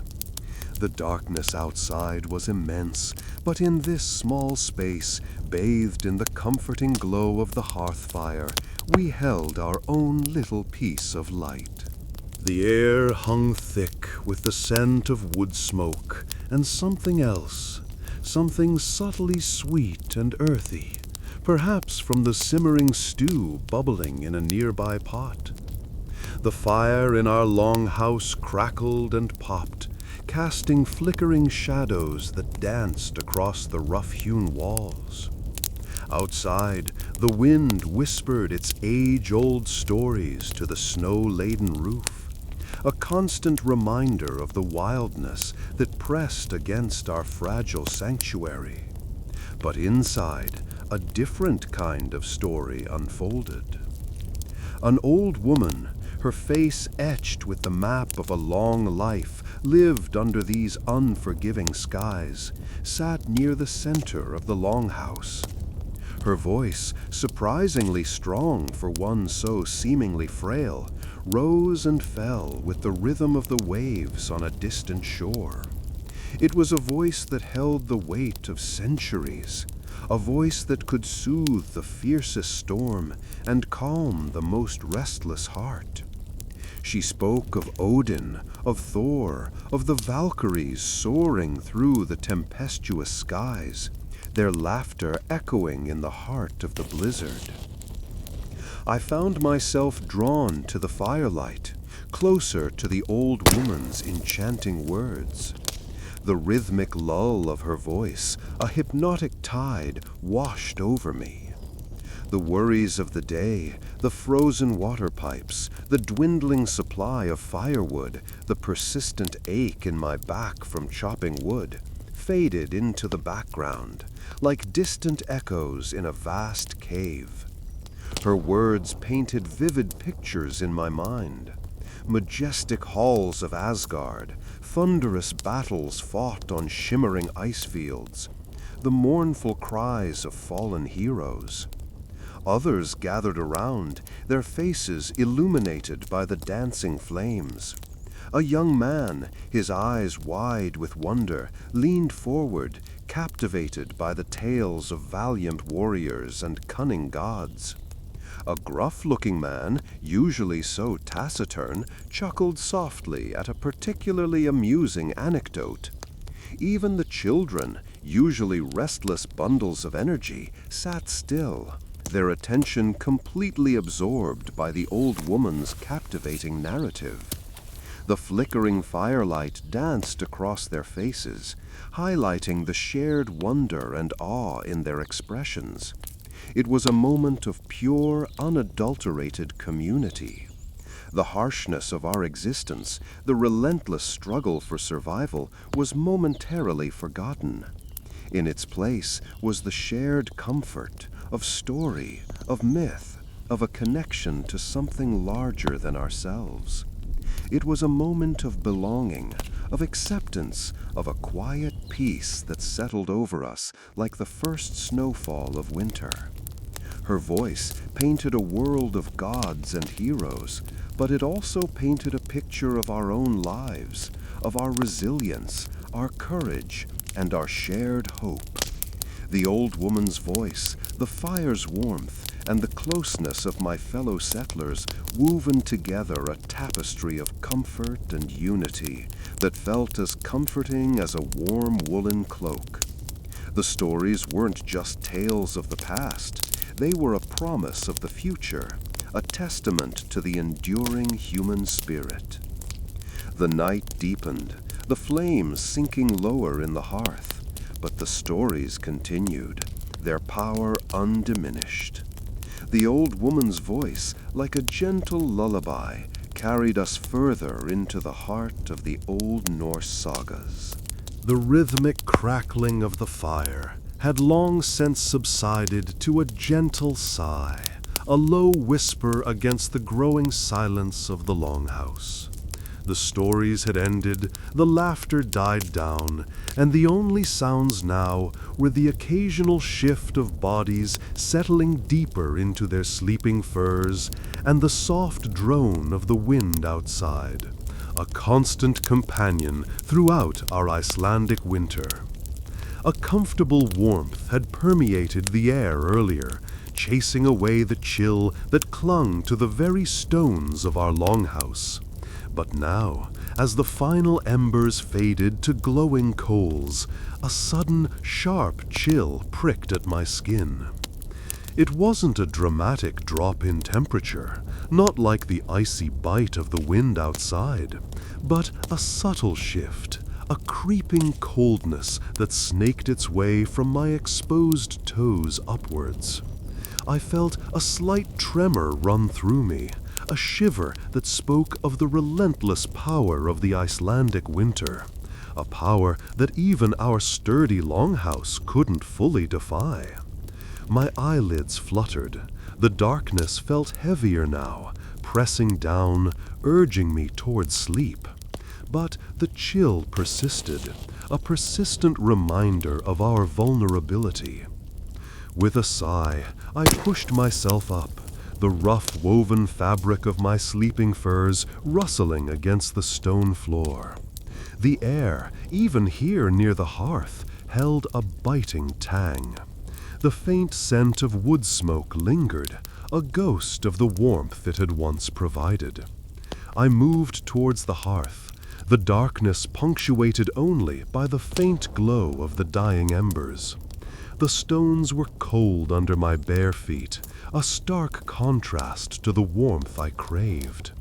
Speaker 1: The darkness outside was immense, but in this small space, bathed in the comforting glow of the hearth fire, we held our own little piece of light. The air hung thick with the scent of wood smoke and something else, something subtly sweet and earthy, perhaps from the simmering stew bubbling in a nearby pot. The fire in our longhouse crackled and popped, casting flickering shadows that danced across the rough-hewn walls. Outside, the wind whispered its age-old stories to the snow-laden roof, a constant reminder of the wildness that pressed against our fragile sanctuary. But inside, a different kind of story unfolded. An old woman, her face etched with the map of a long life lived under these unforgiving skies, sat near the center of the longhouse. Her voice, surprisingly strong for one so seemingly frail, rose and fell with the rhythm of the waves on a distant shore. It was a voice that held the weight of centuries, a voice that could soothe the fiercest storm and calm the most restless heart. She spoke of Odin, of Thor, of the Valkyries soaring through the tempestuous skies, their laughter echoing in the heart of the blizzard. I found myself drawn to the firelight, closer to the old woman's enchanting words. The rhythmic lull of her voice, a hypnotic tide, washed over me. The worries of the day, the frozen water pipes, the dwindling supply of firewood, the persistent ache in my back from chopping wood, faded into the background, like distant echoes in a vast cave. Her words painted vivid pictures in my mind. Majestic halls of Asgard, thunderous battles fought on shimmering ice fields, the mournful cries of fallen heroes. Others gathered around, their faces illuminated by the dancing flames. A young man, his eyes wide with wonder, leaned forward, captivated by the tales of valiant warriors and cunning gods. A gruff-looking man, usually so taciturn, chuckled softly at a particularly amusing anecdote. Even the children, usually restless bundles of energy, sat still, their attention completely absorbed by the old woman's captivating narrative. The flickering firelight danced across their faces, highlighting the shared wonder and awe in their expressions. It was a moment of pure, unadulterated community. The harshness of our existence, the relentless struggle for survival, was momentarily forgotten. In its place was the shared comfort of story, of myth, of a connection to something larger than ourselves. It was a moment of belonging, of acceptance, of a quiet peace that settled over us like the first snowfall of winter. Her voice painted a world of gods and heroes, but it also painted a picture of our own lives, of our resilience, our courage, and our shared hope. The old woman's voice, the fire's warmth, and the closeness of my fellow settlers woven together a tapestry of comfort and unity that felt as comforting as a warm woolen cloak. The stories weren't just tales of the past. They were a promise of the future, a testament to the enduring human spirit. The night deepened, the flames sinking lower in the hearth, but the stories continued, their power undiminished. The old woman's voice, like a gentle lullaby, carried us further into the heart of the old Norse sagas. The rhythmic crackling of the fire had long since subsided to a gentle sigh, a low whisper against the growing silence of the longhouse. The stories had ended, the laughter died down, and the only sounds now were the occasional shift of bodies settling deeper into their sleeping furs and the soft drone of the wind outside, a constant companion throughout our Icelandic winter. A comfortable warmth had permeated the air earlier, chasing away the chill that clung to the very stones of our longhouse. But now, as the final embers faded to glowing coals, a sudden, sharp chill pricked at my skin. It wasn't a dramatic drop in temperature, not like the icy bite of the wind outside, but a subtle shift, a creeping coldness that snaked its way from my exposed toes upwards. I felt a slight tremor run through me, a shiver that spoke of the relentless power of the Icelandic winter, a power that even our sturdy longhouse couldn't fully defy. My eyelids fluttered. The darkness felt heavier now, pressing down, urging me towards sleep. But the chill persisted, a persistent reminder of our vulnerability. With a sigh, I pushed myself up, the rough woven fabric of my sleeping furs rustling against the stone floor. The air, even here near the hearth, held a biting tang. The faint scent of wood smoke lingered, a ghost of the warmth it had once provided. I moved towards the hearth, the darkness punctuated only by the faint glow of the dying embers. The stones were cold under my bare feet, a stark contrast to the warmth I craved.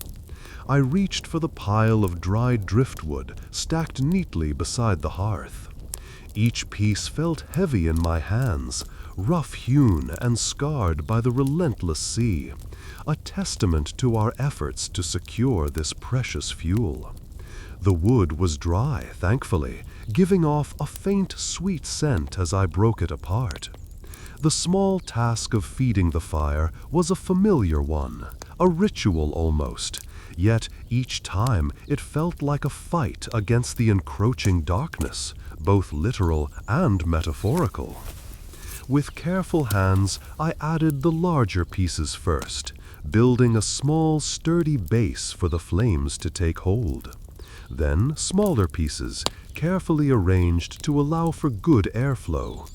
Speaker 1: I reached for the pile of dried driftwood stacked neatly beside the hearth. Each piece felt heavy in my hands, rough-hewn and scarred by the relentless sea, a testament to our efforts to secure this precious fuel. The wood was dry, thankfully, giving off a faint, sweet scent as I broke it apart. The small task of feeding the fire was a familiar one, a ritual almost, yet each time it felt like a fight against the encroaching darkness, both literal and metaphorical. With careful hands, I added the larger pieces first, building a small, sturdy base for the flames to take hold. Then smaller pieces, carefully arranged to allow for good airflow.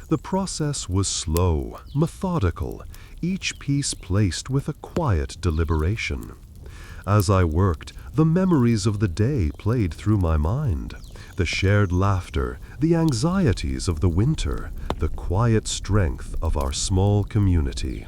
Speaker 1: The process was slow, methodical, each piece placed with a quiet deliberation. As I worked, the memories of the day played through my mind. The shared laughter, the anxieties of the winter, the quiet strength of our small community.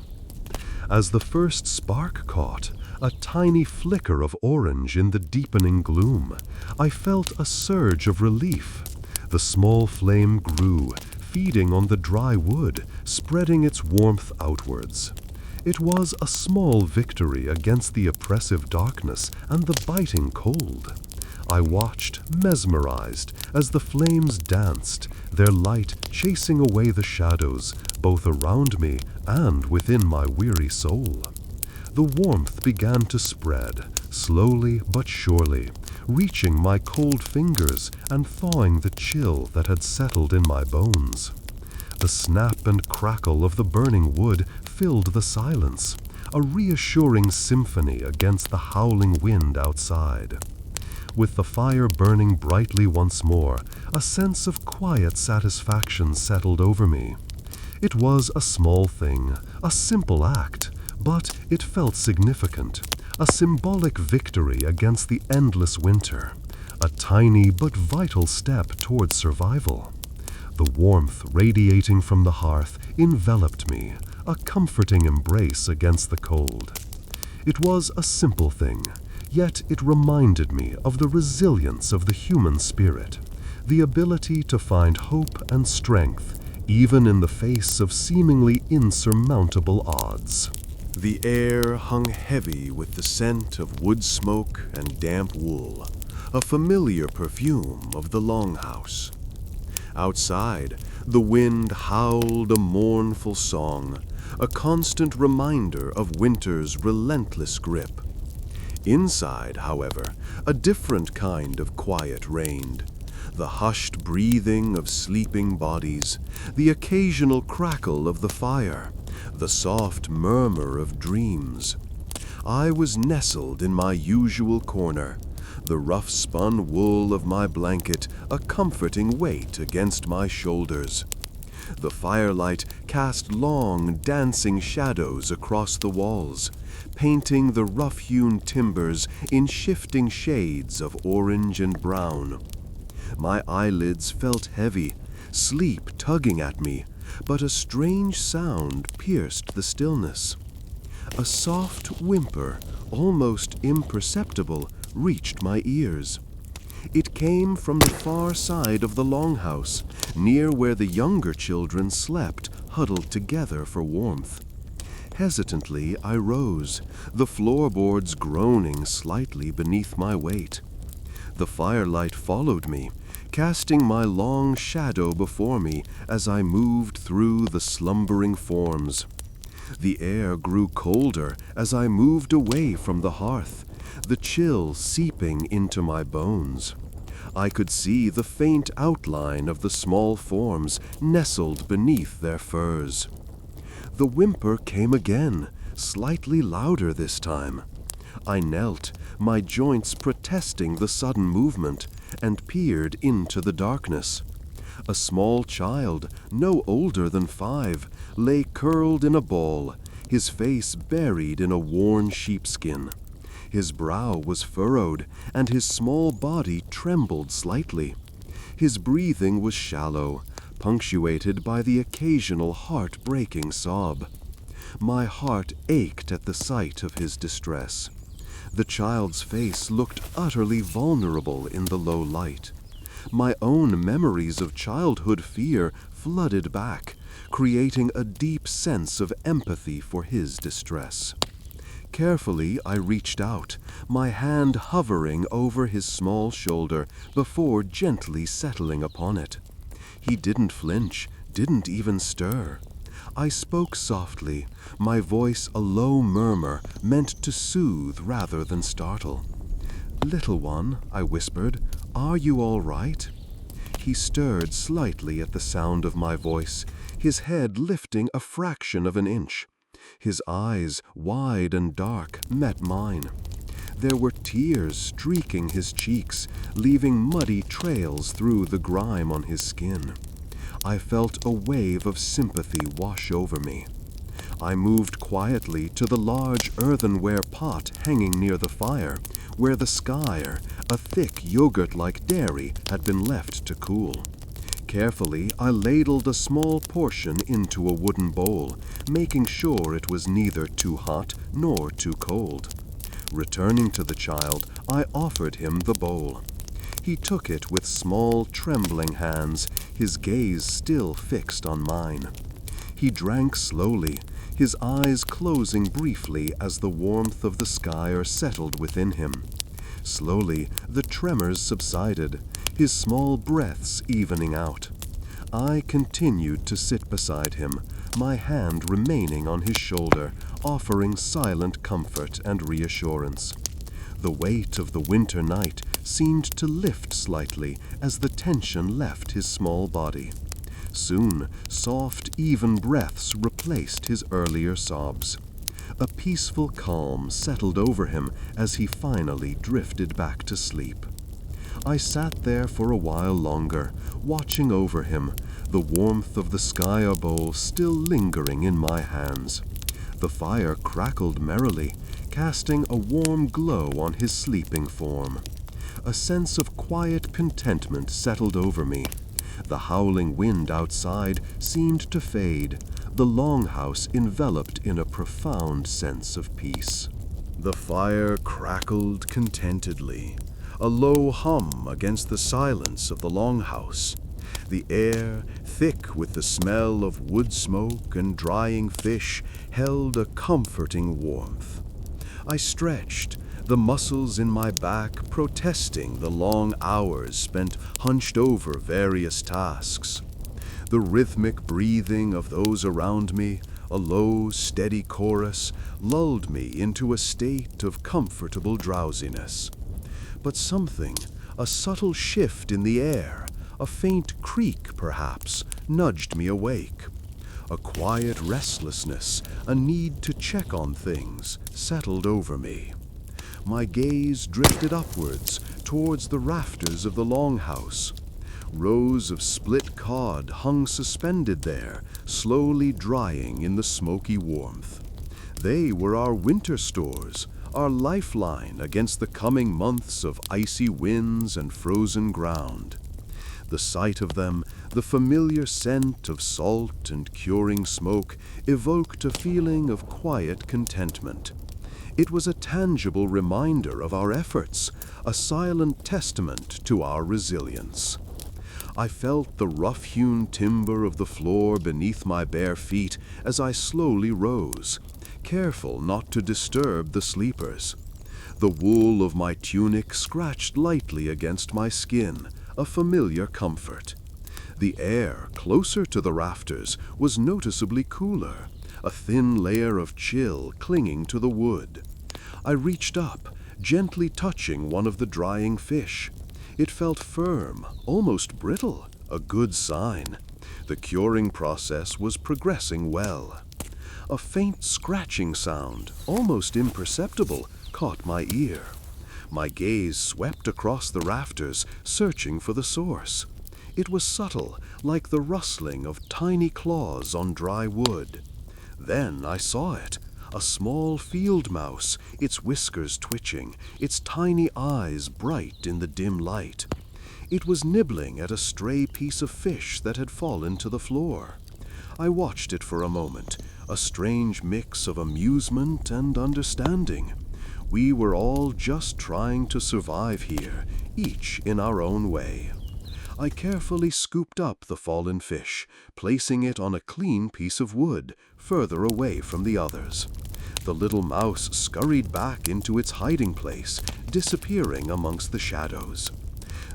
Speaker 1: As the first spark caught, a tiny flicker of orange in the deepening gloom, I felt a surge of relief. The small flame grew, feeding on the dry wood, spreading its warmth outwards. It was a small victory against the oppressive darkness and the biting cold. I watched, mesmerized, as the flames danced, their light chasing away the shadows, both around me and within my weary soul. The warmth began to spread, slowly but surely, reaching my cold fingers and thawing the chill that had settled in my bones. The snap and crackle of the burning wood filled the silence, a reassuring symphony against the howling wind outside. With the fire burning brightly once more, a sense of quiet satisfaction settled over me. It was a small thing, a simple act, but it felt significant, a symbolic victory against the endless winter, a tiny but vital step towards survival. The warmth radiating from the hearth enveloped me, a comforting embrace against the cold. It was a simple thing, yet it reminded me of the resilience of the human spirit, the ability to find hope and strength even in the face of seemingly insurmountable odds.
Speaker 2: The air hung heavy with the scent of wood smoke and damp wool, a familiar perfume of the longhouse. Outside, the wind howled a mournful song, a constant reminder of winter's relentless grip. Inside, however, a different kind of quiet reigned. The hushed breathing of sleeping bodies, the occasional crackle of the fire, the soft murmur of dreams. I was nestled in my usual corner, the rough-spun wool of my blanket a comforting weight against my shoulders. The firelight cast long, dancing shadows across the walls, painting the rough-hewn timbers in shifting shades of orange and brown. My eyelids felt heavy, sleep tugging at me, but a strange sound pierced the stillness. A soft whimper, almost imperceptible, reached my ears. It came from the far side of the longhouse, near where the younger children slept, huddled together for warmth. Hesitantly, I rose, the floorboards groaning slightly beneath my weight. The firelight followed me, casting my long shadow before me as I moved through the slumbering forms. The air grew colder as I moved away from the hearth, the chill seeping into my bones. I could see the faint outline of the small forms nestled beneath their furs. The whimper came again, slightly louder this time. I knelt, my joints protesting the sudden movement, and peered into the darkness. A small child, no older than 5, lay curled in a ball, his face buried in a worn sheepskin. His brow was furrowed, and his small body trembled slightly. His breathing was shallow, punctuated by the occasional heart-breaking sob. My heart ached at the sight of his distress. The child's face looked utterly vulnerable in the low light. My own memories of childhood fear flooded back, creating a deep sense of empathy for his distress. Carefully, I reached out, my hand hovering over his small shoulder before gently settling upon it. He didn't flinch, didn't even stir. I spoke softly, my voice a low murmur meant to soothe rather than startle. "Little one," I whispered, "are you all right?" He stirred slightly at the sound of my voice, his head lifting a fraction of an inch. His eyes, wide and dark, met mine. There were tears streaking his cheeks, leaving muddy trails through the grime on his skin. I felt a wave of sympathy wash over me. I moved quietly to the large earthenware pot hanging near the fire, where the skyr, a thick yogurt-like dairy, had been left to cool. Carefully, I ladled a small portion into a wooden bowl, making sure it was neither too hot nor too cold. Returning to the child, I offered him the bowl. He took it with small, trembling hands, his gaze still fixed on mine. He drank slowly, his eyes closing briefly as the warmth of the skyr settled within him. Slowly, the tremors subsided, his small breaths evening out. I continued to sit beside him, my hand remaining on his shoulder, offering silent comfort and reassurance. The weight of the winter night seemed to lift slightly as the tension left his small body. Soon, soft, even breaths replaced his earlier sobs. A peaceful calm settled over him as he finally drifted back to sleep. I sat there for a while longer, watching over him, the warmth of the skyr bowl still lingering in my hands. The fire crackled merrily, casting a warm glow on his sleeping form. A sense of quiet contentment settled over me. The howling wind outside seemed to fade, the longhouse enveloped in a profound sense of peace.
Speaker 1: The fire crackled contentedly, a low hum against the silence of the longhouse. The air, thick with the smell of wood smoke and drying fish, held a comforting warmth. I stretched, the muscles in my back protesting the long hours spent hunched over various tasks. The rhythmic breathing of those around me,
Speaker 2: A low, steady chorus lulled me into a state of comfortable drowsiness. But something, a subtle shift in the air, a faint creak perhaps, nudged me awake. A quiet restlessness, a need to check on things, settled over me. My gaze drifted upwards towards the rafters of the longhouse. Rows of split cod hung suspended there, slowly drying in the smoky warmth. They were our winter stores, our lifeline against the coming months of icy winds and frozen ground. The sight of them, the familiar scent of salt and curing smoke, evoked a feeling of quiet contentment. It was a tangible reminder of our efforts, a silent testament to our resilience. I felt the rough-hewn timber of the floor beneath my bare feet as I slowly rose, careful not to disturb the sleepers. The wool of my tunic scratched lightly against my skin, a familiar comfort. The air, closer to the rafters, was noticeably cooler, a thin layer of chill clinging to the wood. I reached up, gently touching one of the drying fish. It felt firm, almost brittle, a good sign. The curing process was progressing well. A faint scratching sound, almost imperceptible, caught my ear. My gaze swept across the rafters, searching for the source. It was subtle, like the rustling of tiny claws on dry wood. Then I saw it. A small field mouse, its whiskers twitching, its tiny eyes bright in the dim light. It was nibbling at a stray piece of fish that had fallen to the floor. I watched it for a moment, a strange mix of amusement and understanding. We were all just trying to survive here, each in our own way. I carefully scooped up the fallen fish, placing it on a clean piece of wood, further away from the others. The little mouse scurried back into its hiding place, disappearing amongst the shadows.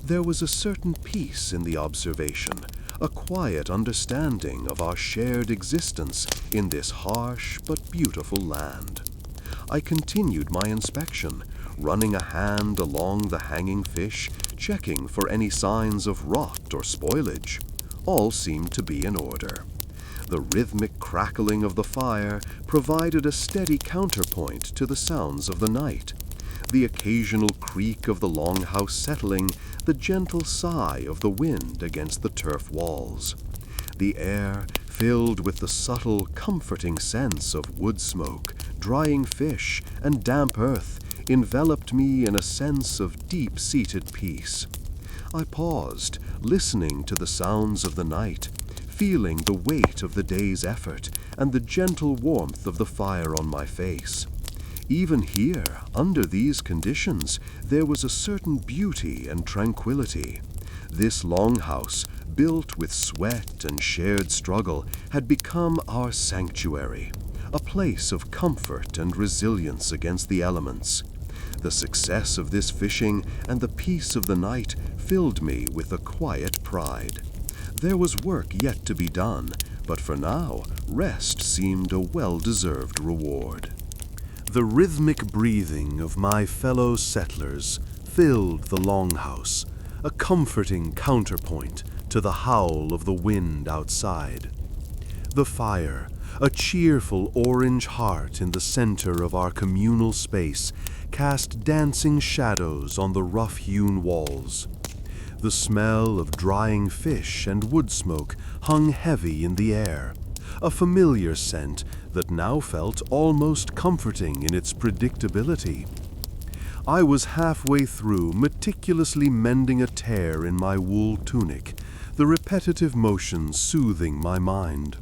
Speaker 2: There was a certain peace in the observation, a quiet understanding of our shared existence in this harsh but beautiful land. I continued my inspection, running a hand along the hanging fish, checking for any signs of rot or spoilage. All seemed to be in order. The rhythmic crackling of the fire provided a steady counterpoint to the sounds of the night. The occasional creak of the longhouse settling, the gentle sigh of the wind against the turf walls. The air, filled with the subtle, comforting sense of wood smoke, drying fish, and damp earth, enveloped me in a sense of deep-seated peace. I paused, listening to the sounds of the night, feeling the weight of the day's effort and the gentle warmth of the fire on my face. Even here, under these conditions, there was a certain beauty and tranquility. This longhouse, built with sweat and shared struggle, had become our sanctuary, a place of comfort and resilience against the elements. The success of this fishing and the peace of the night filled me with a quiet pride. There was work yet to be done, but for now, rest seemed a well-deserved reward. The rhythmic breathing of my fellow settlers filled the longhouse, a comforting counterpoint to the howl of the wind outside. The fire, a cheerful orange heart in the center of our communal space, cast dancing shadows on the rough-hewn walls. The smell of drying fish and wood smoke hung heavy in the air, a familiar scent that now felt almost comforting in its predictability. I was halfway through meticulously mending a tear in my wool tunic, the repetitive motion soothing my mind.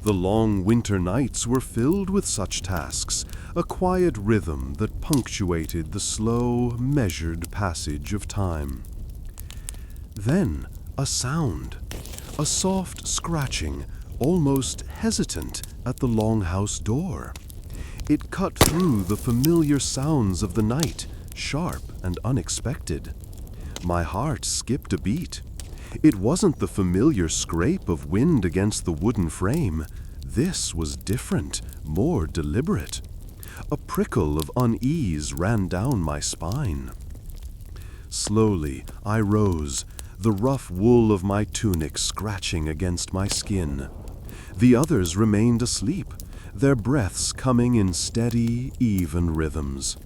Speaker 2: The long winter nights were filled with such tasks, a quiet rhythm that punctuated the slow, measured passage of time. Then a sound, a soft scratching, almost hesitant, at the longhouse door. It cut through the familiar sounds of the night, sharp and unexpected. My heart skipped a beat. It wasn't the familiar scrape of wind against the wooden frame.
Speaker 1: This was different, more deliberate. A prickle of unease ran down my spine. Slowly, I rose, the rough wool of my tunic scratching against my skin. The others remained asleep, their breaths coming in steady, even rhythms.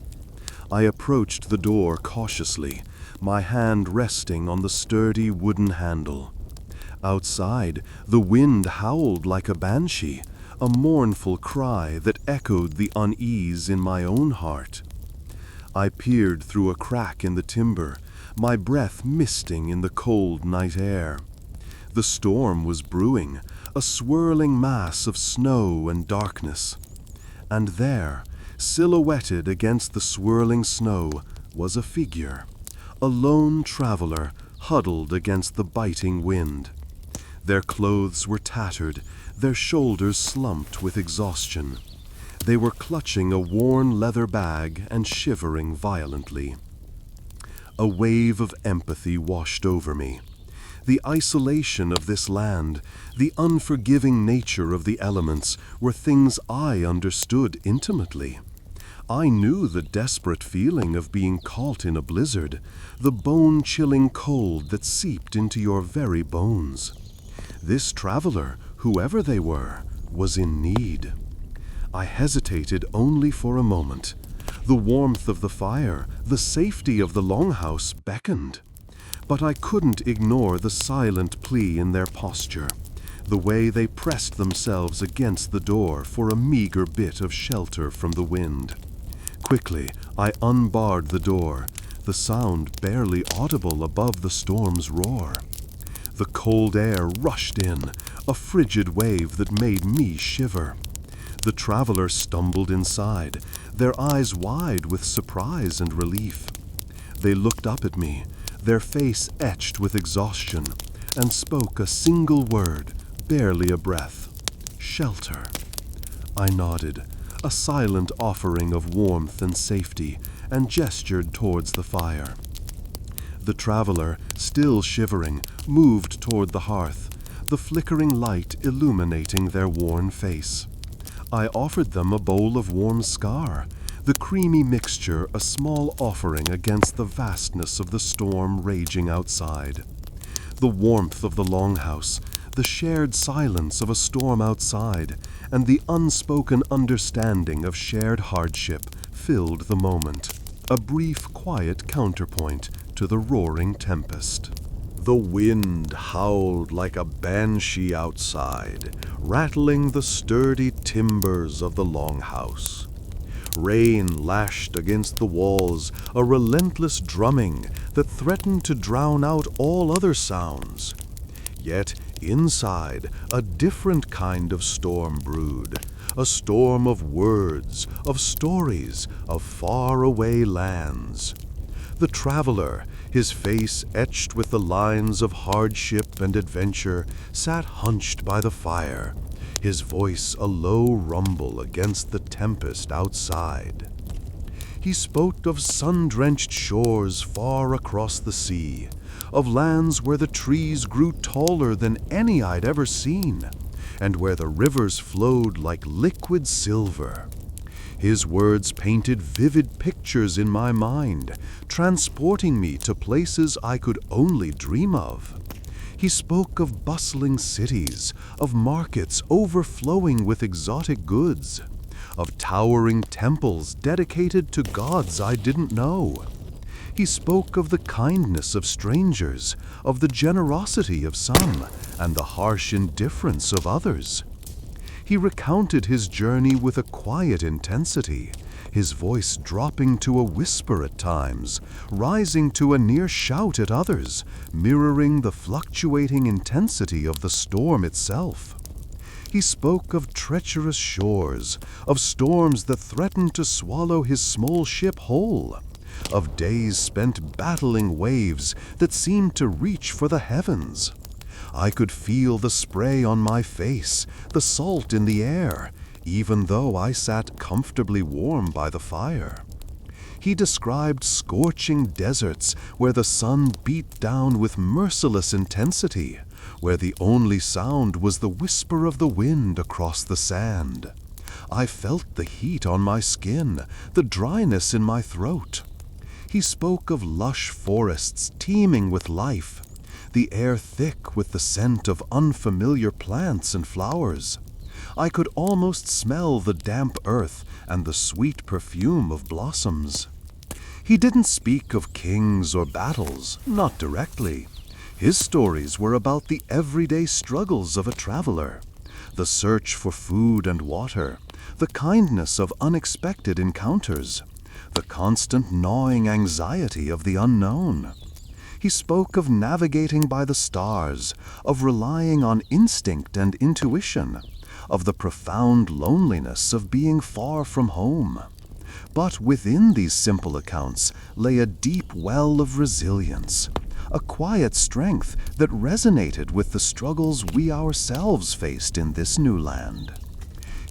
Speaker 1: I approached the door cautiously, my hand resting on the sturdy wooden handle. Outside, the wind howled like a banshee, a mournful cry that echoed the unease in my own heart. I peered through a crack in the timber, my breath misting in the cold night air. The storm was brewing, a swirling mass of snow and darkness. And there, silhouetted against the swirling snow, was a figure, a lone traveler huddled against the biting wind. Their clothes were tattered, their shoulders slumped with exhaustion. They were clutching a worn leather bag and shivering violently. A wave of empathy washed over me. The isolation of this land, the unforgiving nature of the elements were things I understood intimately. I knew the desperate feeling of being caught in a blizzard, the bone-chilling cold that seeped into your very bones. This traveler, whoever they were, was in need. I hesitated only for a moment. The warmth of the fire, the safety of the longhouse beckoned. But I couldn't ignore the silent plea in their posture, the way they pressed themselves against the door for a meager bit of shelter from the wind. Quickly, I unbarred the door, the sound barely audible above the storm's roar. The cold air rushed in, a frigid wave that made me shiver. The traveler stumbled inside, their eyes wide with surprise and relief. They looked up at me, their face etched with exhaustion, and spoke a single word, barely a breath. Shelter. I nodded, a silent offering of warmth and safety, and gestured towards the fire. The traveler, still shivering, moved toward the hearth, the flickering light illuminating their worn face. I offered them a bowl of warm scar, the creamy mixture a small offering against the vastness of the storm raging outside. The warmth of the longhouse, the shared silence of a storm outside, and the unspoken understanding of shared hardship filled the moment, a brief, quiet counterpoint to the roaring tempest. The wind howled like a banshee outside, rattling the sturdy timbers of the longhouse. Rain lashed against the walls, a relentless drumming that threatened to drown out all other sounds. Yet inside, a different kind of storm brewed, a storm of words, of stories, of faraway lands. The traveler, his face etched with the lines of hardship and adventure, sat hunched by the fire, his voice a low rumble against the tempest outside. He spoke of sun-drenched shores far across the sea, of lands where the trees grew taller than any I'd ever seen, and where the rivers flowed like liquid silver. His words painted vivid pictures in my mind, transporting me to places I could only dream of. He spoke of bustling cities, of markets overflowing with exotic goods, of towering temples dedicated to gods I didn't know. He spoke of the kindness of strangers, of the generosity of some, and the harsh indifference of others. He recounted his journey with a quiet intensity, his voice dropping to a whisper at times, rising to a near shout at others, mirroring the fluctuating intensity of the storm itself. He spoke of treacherous shores, of storms that threatened to swallow his small ship whole, of days spent battling waves that seemed to reach for the heavens. I could feel the spray on my face, the salt in the air, even though I sat comfortably warm by the fire. He described scorching deserts where the sun beat down with merciless intensity, where the only sound was the whisper of the wind across the sand. I felt the heat on my skin, the dryness in my throat. He spoke of lush forests teeming with life, the air thick with the scent of unfamiliar plants and flowers. I could almost smell the damp earth and the sweet perfume of blossoms. He didn't speak of kings or battles, not directly. His stories were about the everyday struggles of a traveler, the search for food and water, the kindness of unexpected encounters, the constant gnawing anxiety of the unknown. He spoke of navigating by the stars, of relying on instinct and intuition, of the profound loneliness of being far from home. But within these simple accounts lay a deep well of resilience, a quiet strength that resonated with the struggles we ourselves faced in this new land.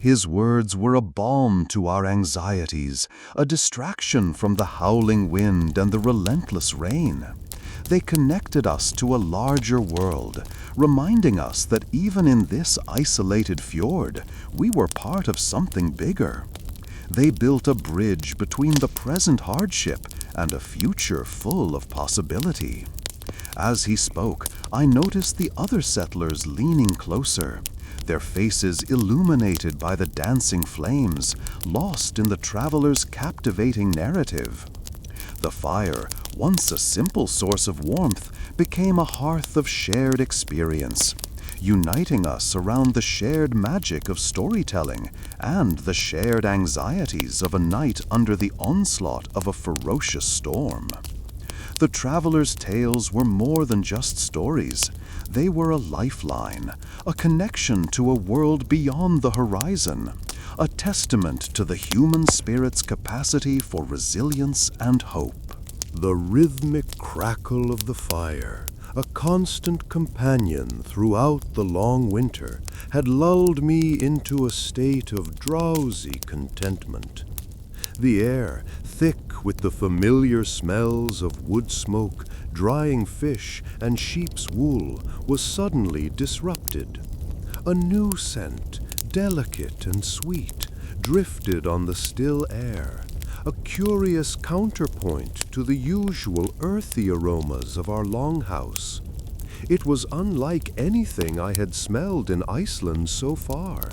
Speaker 1: His words were a balm to our anxieties, a distraction from the howling wind and the relentless rain. They connected us to a larger world, reminding us that even in this isolated fjord, we were part of something bigger. They built a bridge between the present hardship and a future full of possibility. As he spoke, I noticed the other settlers leaning closer, their faces illuminated by the dancing flames, lost in the traveler's captivating narrative. The fire, once a simple source of warmth, became a hearth of shared experience, uniting us around the shared magic of storytelling and the shared anxieties of a night under the onslaught of a ferocious storm. The travelers' tales were more than just stories. They were a lifeline, a connection to a world beyond the horizon, a testament to the human spirit's capacity for resilience and hope.
Speaker 2: The rhythmic crackle of the fire, a constant companion throughout the long winter, had lulled me into a state of drowsy contentment. The air, thick with the familiar smells of wood smoke, drying fish, and sheep's wool, was suddenly disrupted. A new scent, delicate and sweet, drifted on the still air, a curious counterpoint to the usual earthy aromas of our longhouse. It was unlike anything I had smelled in Iceland so far.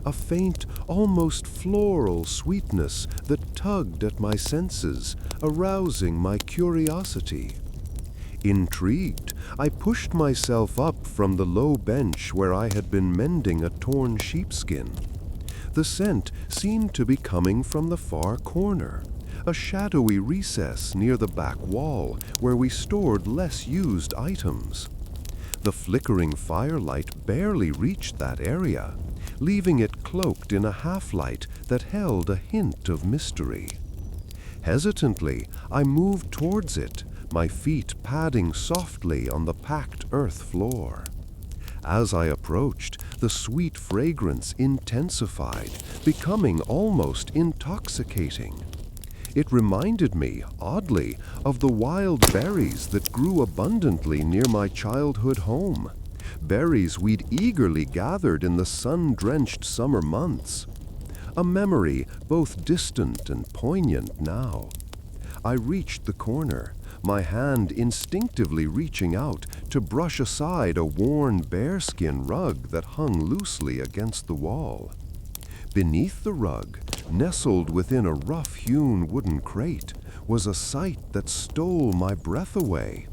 Speaker 2: A faint, almost floral sweetness that tugged at my senses, arousing my curiosity. Intrigued, I pushed myself up from the low bench where I had been mending a torn sheepskin. The scent seemed to be coming from the far corner, a shadowy recess near the back wall where we stored less used items. The flickering firelight barely reached that area, leaving it cloaked in a half-light that held a hint of mystery. Hesitantly, I moved towards it, my feet padding softly on the packed earth floor. As I approached, the sweet fragrance intensified, becoming almost intoxicating. It reminded me, oddly, of the wild berries that grew abundantly near my childhood home, berries we'd eagerly gathered in the sun-drenched summer months. A memory both distant and poignant now. I reached the corner, my hand instinctively reaching out to brush aside a worn bearskin rug that hung loosely against the wall. Beneath the rug, nestled within a rough-hewn wooden crate, was a sight that stole my breath away.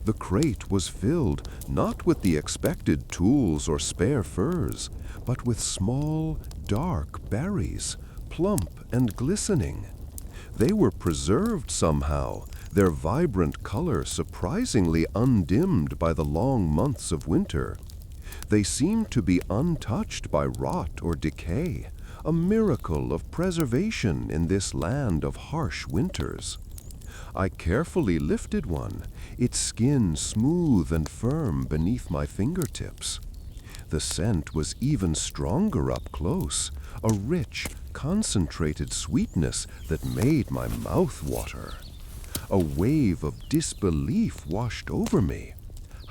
Speaker 2: The crate was filled not with the expected tools or spare furs, but with small, dark berries, plump and glistening. They were preserved somehow, their vibrant color surprisingly undimmed by the long months of winter. They seemed to be untouched by rot or decay, a miracle of preservation in this land of harsh winters. I carefully lifted one, its skin smooth and firm beneath my fingertips. The scent was even stronger up close, a rich, concentrated sweetness that made my mouth water. A wave of disbelief washed over me.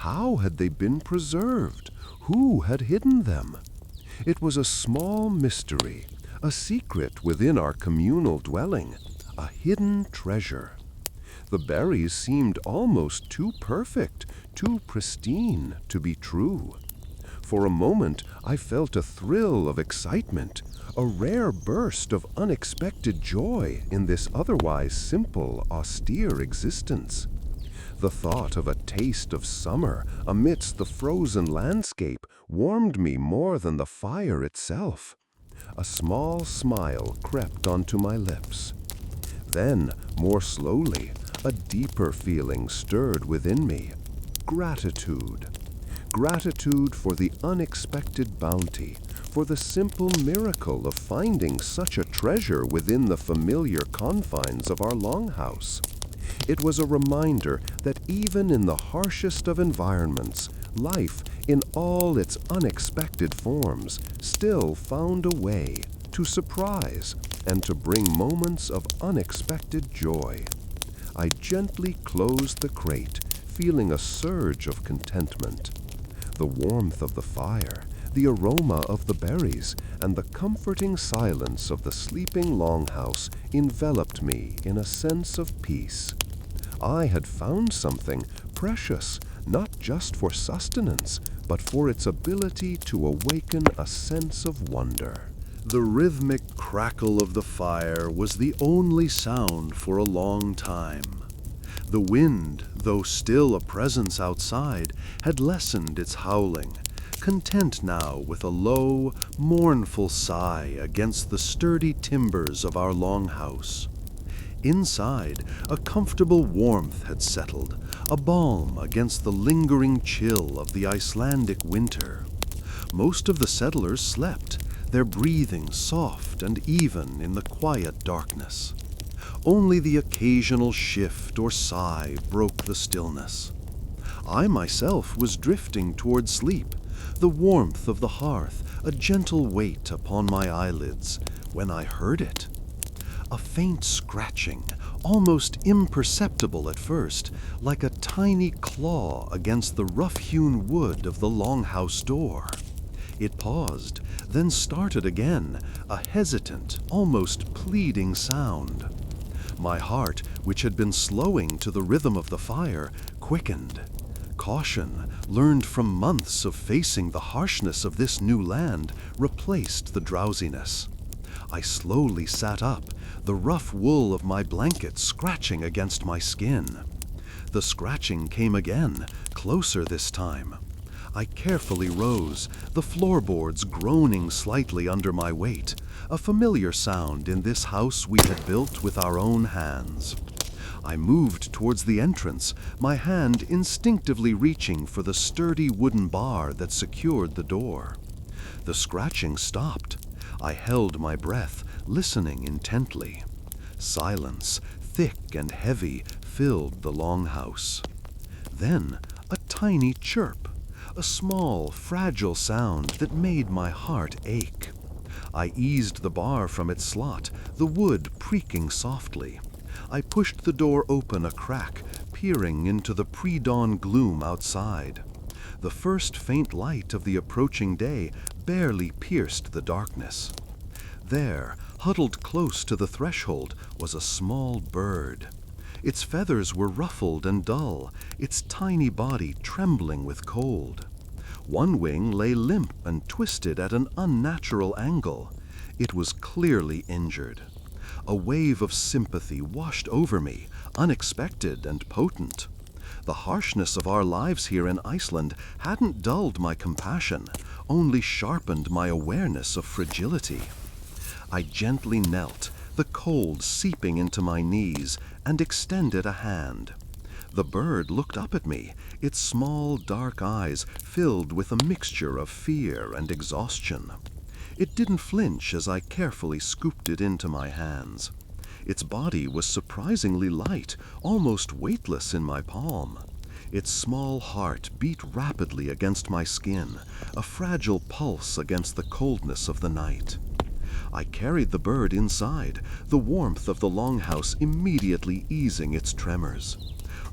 Speaker 2: How had they been preserved? Who had hidden them? It was a small mystery, a secret within our communal dwelling, a hidden treasure. The berries seemed almost too perfect, too pristine to be true. For a moment, I felt a thrill of excitement, a rare burst of unexpected joy in this otherwise simple, austere existence. The thought of a taste of summer amidst the frozen landscape warmed me more than the fire itself. A small smile crept onto my lips. Then, more slowly, a deeper feeling stirred within me. Gratitude. Gratitude for the unexpected bounty, for the simple miracle of finding such a treasure within the familiar confines of our longhouse. It was a reminder that even in the harshest of environments, life, in all its unexpected forms, still found a way to surprise and to bring moments of unexpected joy. I gently closed the crate, feeling a surge of contentment. The warmth of the fire, the aroma of the berries, and the comforting silence of the sleeping longhouse enveloped me in a sense of peace. I had found something precious, not just for sustenance, but for its ability to awaken a sense of wonder.
Speaker 1: The rhythmic crackle of the fire was the only sound for a long time. The wind, though still a presence outside, had lessened its howling, content now with a low, mournful sigh against the sturdy timbers of our longhouse. Inside, a comfortable warmth had settled, a balm against the lingering chill of the Icelandic winter. Most of the settlers slept, their breathing soft and even in the quiet darkness. Only the occasional shift or sigh broke the stillness. I myself was drifting toward sleep, the warmth of the hearth a gentle weight upon my eyelids, when I heard it. A faint scratching, almost imperceptible at first, like a tiny claw against the rough-hewn wood of the longhouse door. It paused, then started again, a hesitant, almost pleading sound. My heart, which had been slowing to the rhythm of the fire, quickened. Caution, learned from months of facing the harshness of this new land, replaced the drowsiness. I slowly sat up, the rough wool of my blanket scratching against my skin. The scratching came again, closer this time. I carefully rose, the floorboards groaning slightly under my weight, a familiar sound in this house we had built with our own hands. I moved towards the entrance, my hand instinctively reaching for the sturdy wooden bar that secured the door. The scratching stopped. I held my breath, listening intently. Silence, thick and heavy, filled the longhouse. Then a tiny chirp, a small, fragile sound that made my heart ache. I eased the bar from its slot, the wood creaking softly. I pushed the door open a crack, peering into the pre-dawn gloom outside. The first faint light of the approaching day barely pierced the darkness. There, huddled close to the threshold, was a small bird. Its feathers were ruffled and dull, its tiny body trembling with cold. One wing lay limp and twisted at an unnatural angle. It was clearly injured. A wave of sympathy washed over me, unexpected and potent. The harshness of our lives here in Iceland hadn't dulled my compassion, only sharpened my awareness of fragility. I gently knelt, the cold seeping into my knees, and extended a hand. The bird looked up at me, its small, dark eyes filled with a mixture of fear and exhaustion. It didn't flinch as I carefully scooped it into my hands. Its body was surprisingly light, almost weightless in my palm. Its small heart beat rapidly against my skin, a fragile pulse against the coldness of the night. I carried the bird inside, the warmth of the longhouse immediately easing its tremors.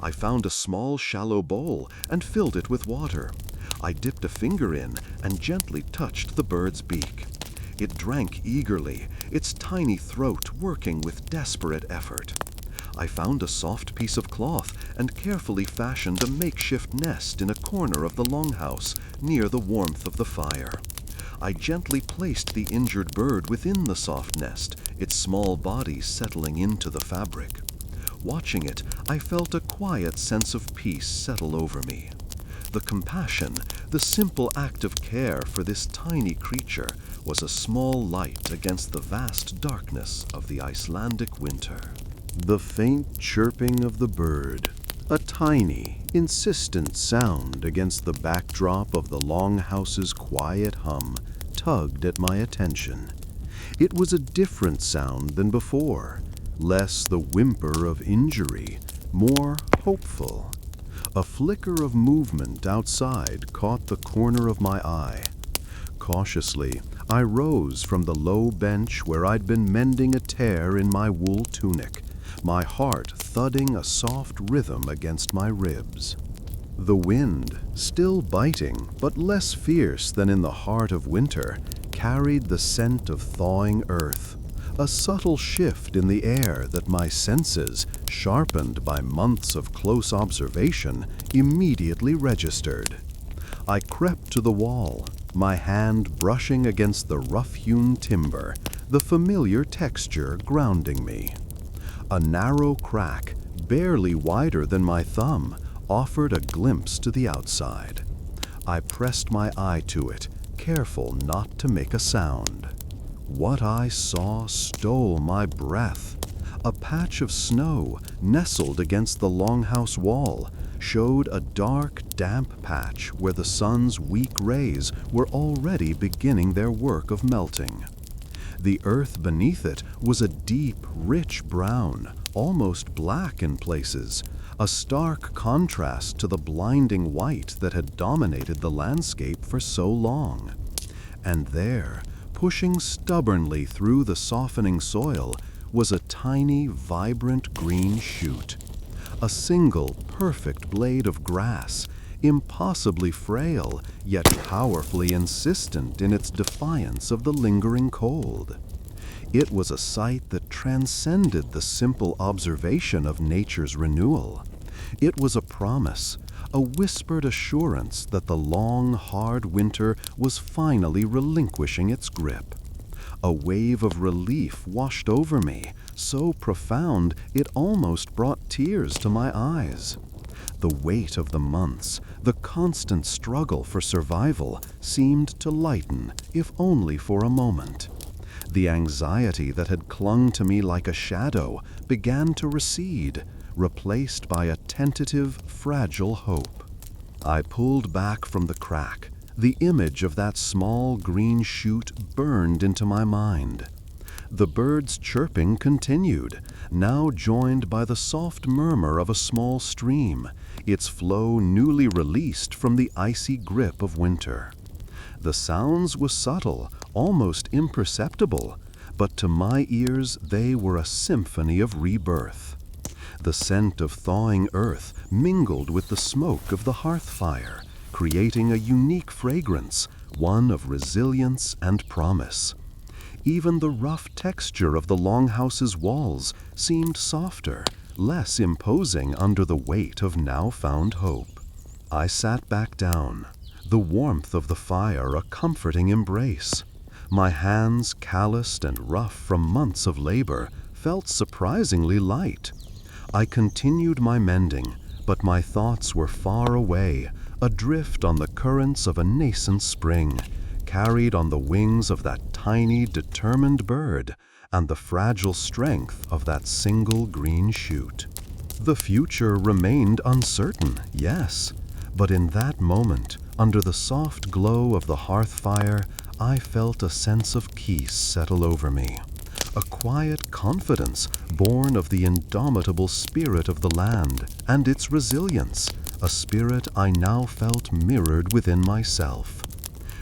Speaker 2: I found a small, shallow bowl and filled it with water. I dipped a finger in and gently touched the bird's beak. It drank eagerly, its tiny throat working with desperate effort. I found a soft piece of cloth and carefully fashioned a makeshift nest in a corner of the longhouse near the warmth of the fire. I gently placed the injured bird within the soft nest, its small body settling into the fabric. Watching it, I felt a quiet sense of peace settle over me. The compassion, the simple act of care for this tiny creature was a small light against the vast darkness of the Icelandic winter. The faint chirping of the bird, a tiny, insistent sound against the backdrop of the longhouse's quiet hum, tugged at my attention. It was a different sound than before, less the whimper of injury, more hopeful. A flicker of movement outside caught the corner of my eye. Cautiously, I rose from the low bench where I'd been mending a tear in my wool tunic, my heart thudding a soft rhythm against my ribs. The wind, still biting but less fierce than in the heart of winter, carried the scent of thawing earth, a subtle shift in the air that my senses, sharpened by months of close observation, immediately registered. I crept to the wall, my hand brushing against the rough-hewn timber, the familiar texture grounding me. A narrow crack, barely wider than my thumb, offered a glimpse to the outside. I pressed my eye to it, careful not to make a sound. What I saw stole my breath. A patch of snow, nestled against the longhouse wall, showed a dark, damp patch where the sun's weak rays were already beginning their work of melting. The earth beneath it was a deep, rich brown, almost black in places, a stark contrast to the blinding white that had dominated the landscape for so long. And there, pushing stubbornly through the softening soil, was a tiny, vibrant green shoot. A single, perfect blade of grass, impossibly frail, yet powerfully insistent in its defiance of the lingering cold. It was a sight that transcended the simple observation of nature's renewal. It was a promise, a whispered assurance that the long, hard winter was finally relinquishing its grip. A wave of relief washed over me, so profound it almost brought tears to my eyes. The weight of the months, the constant struggle for survival, seemed to lighten, if only for a moment. The anxiety that had clung to me like a shadow began to recede, replaced by a tentative, fragile hope. I pulled back from the crack. The image of that small green shoot burned into my mind. The bird's chirping continued, now joined by the soft murmur of a small stream, its flow newly released from the icy grip of winter. The sounds were subtle, almost imperceptible, but to my ears they were a symphony of rebirth. The scent of thawing earth mingled with the smoke of the hearth fire, creating a unique fragrance, one of resilience and promise. Even the rough texture of the longhouse's walls seemed softer, less imposing under the weight of now-found hope. I sat back down, the warmth of the fire a comforting embrace. My hands, calloused and rough from months of labor, felt surprisingly light. I continued my mending, but my thoughts were far away, adrift on the currents of a nascent spring, carried on the wings of that tiny, determined bird and the fragile strength of that single green shoot. The future remained uncertain, yes, but in that moment, under the soft glow of the hearth fire, I felt a sense of peace settle over me. A quiet confidence born of the indomitable spirit of the land and its resilience, a spirit I now felt mirrored within myself.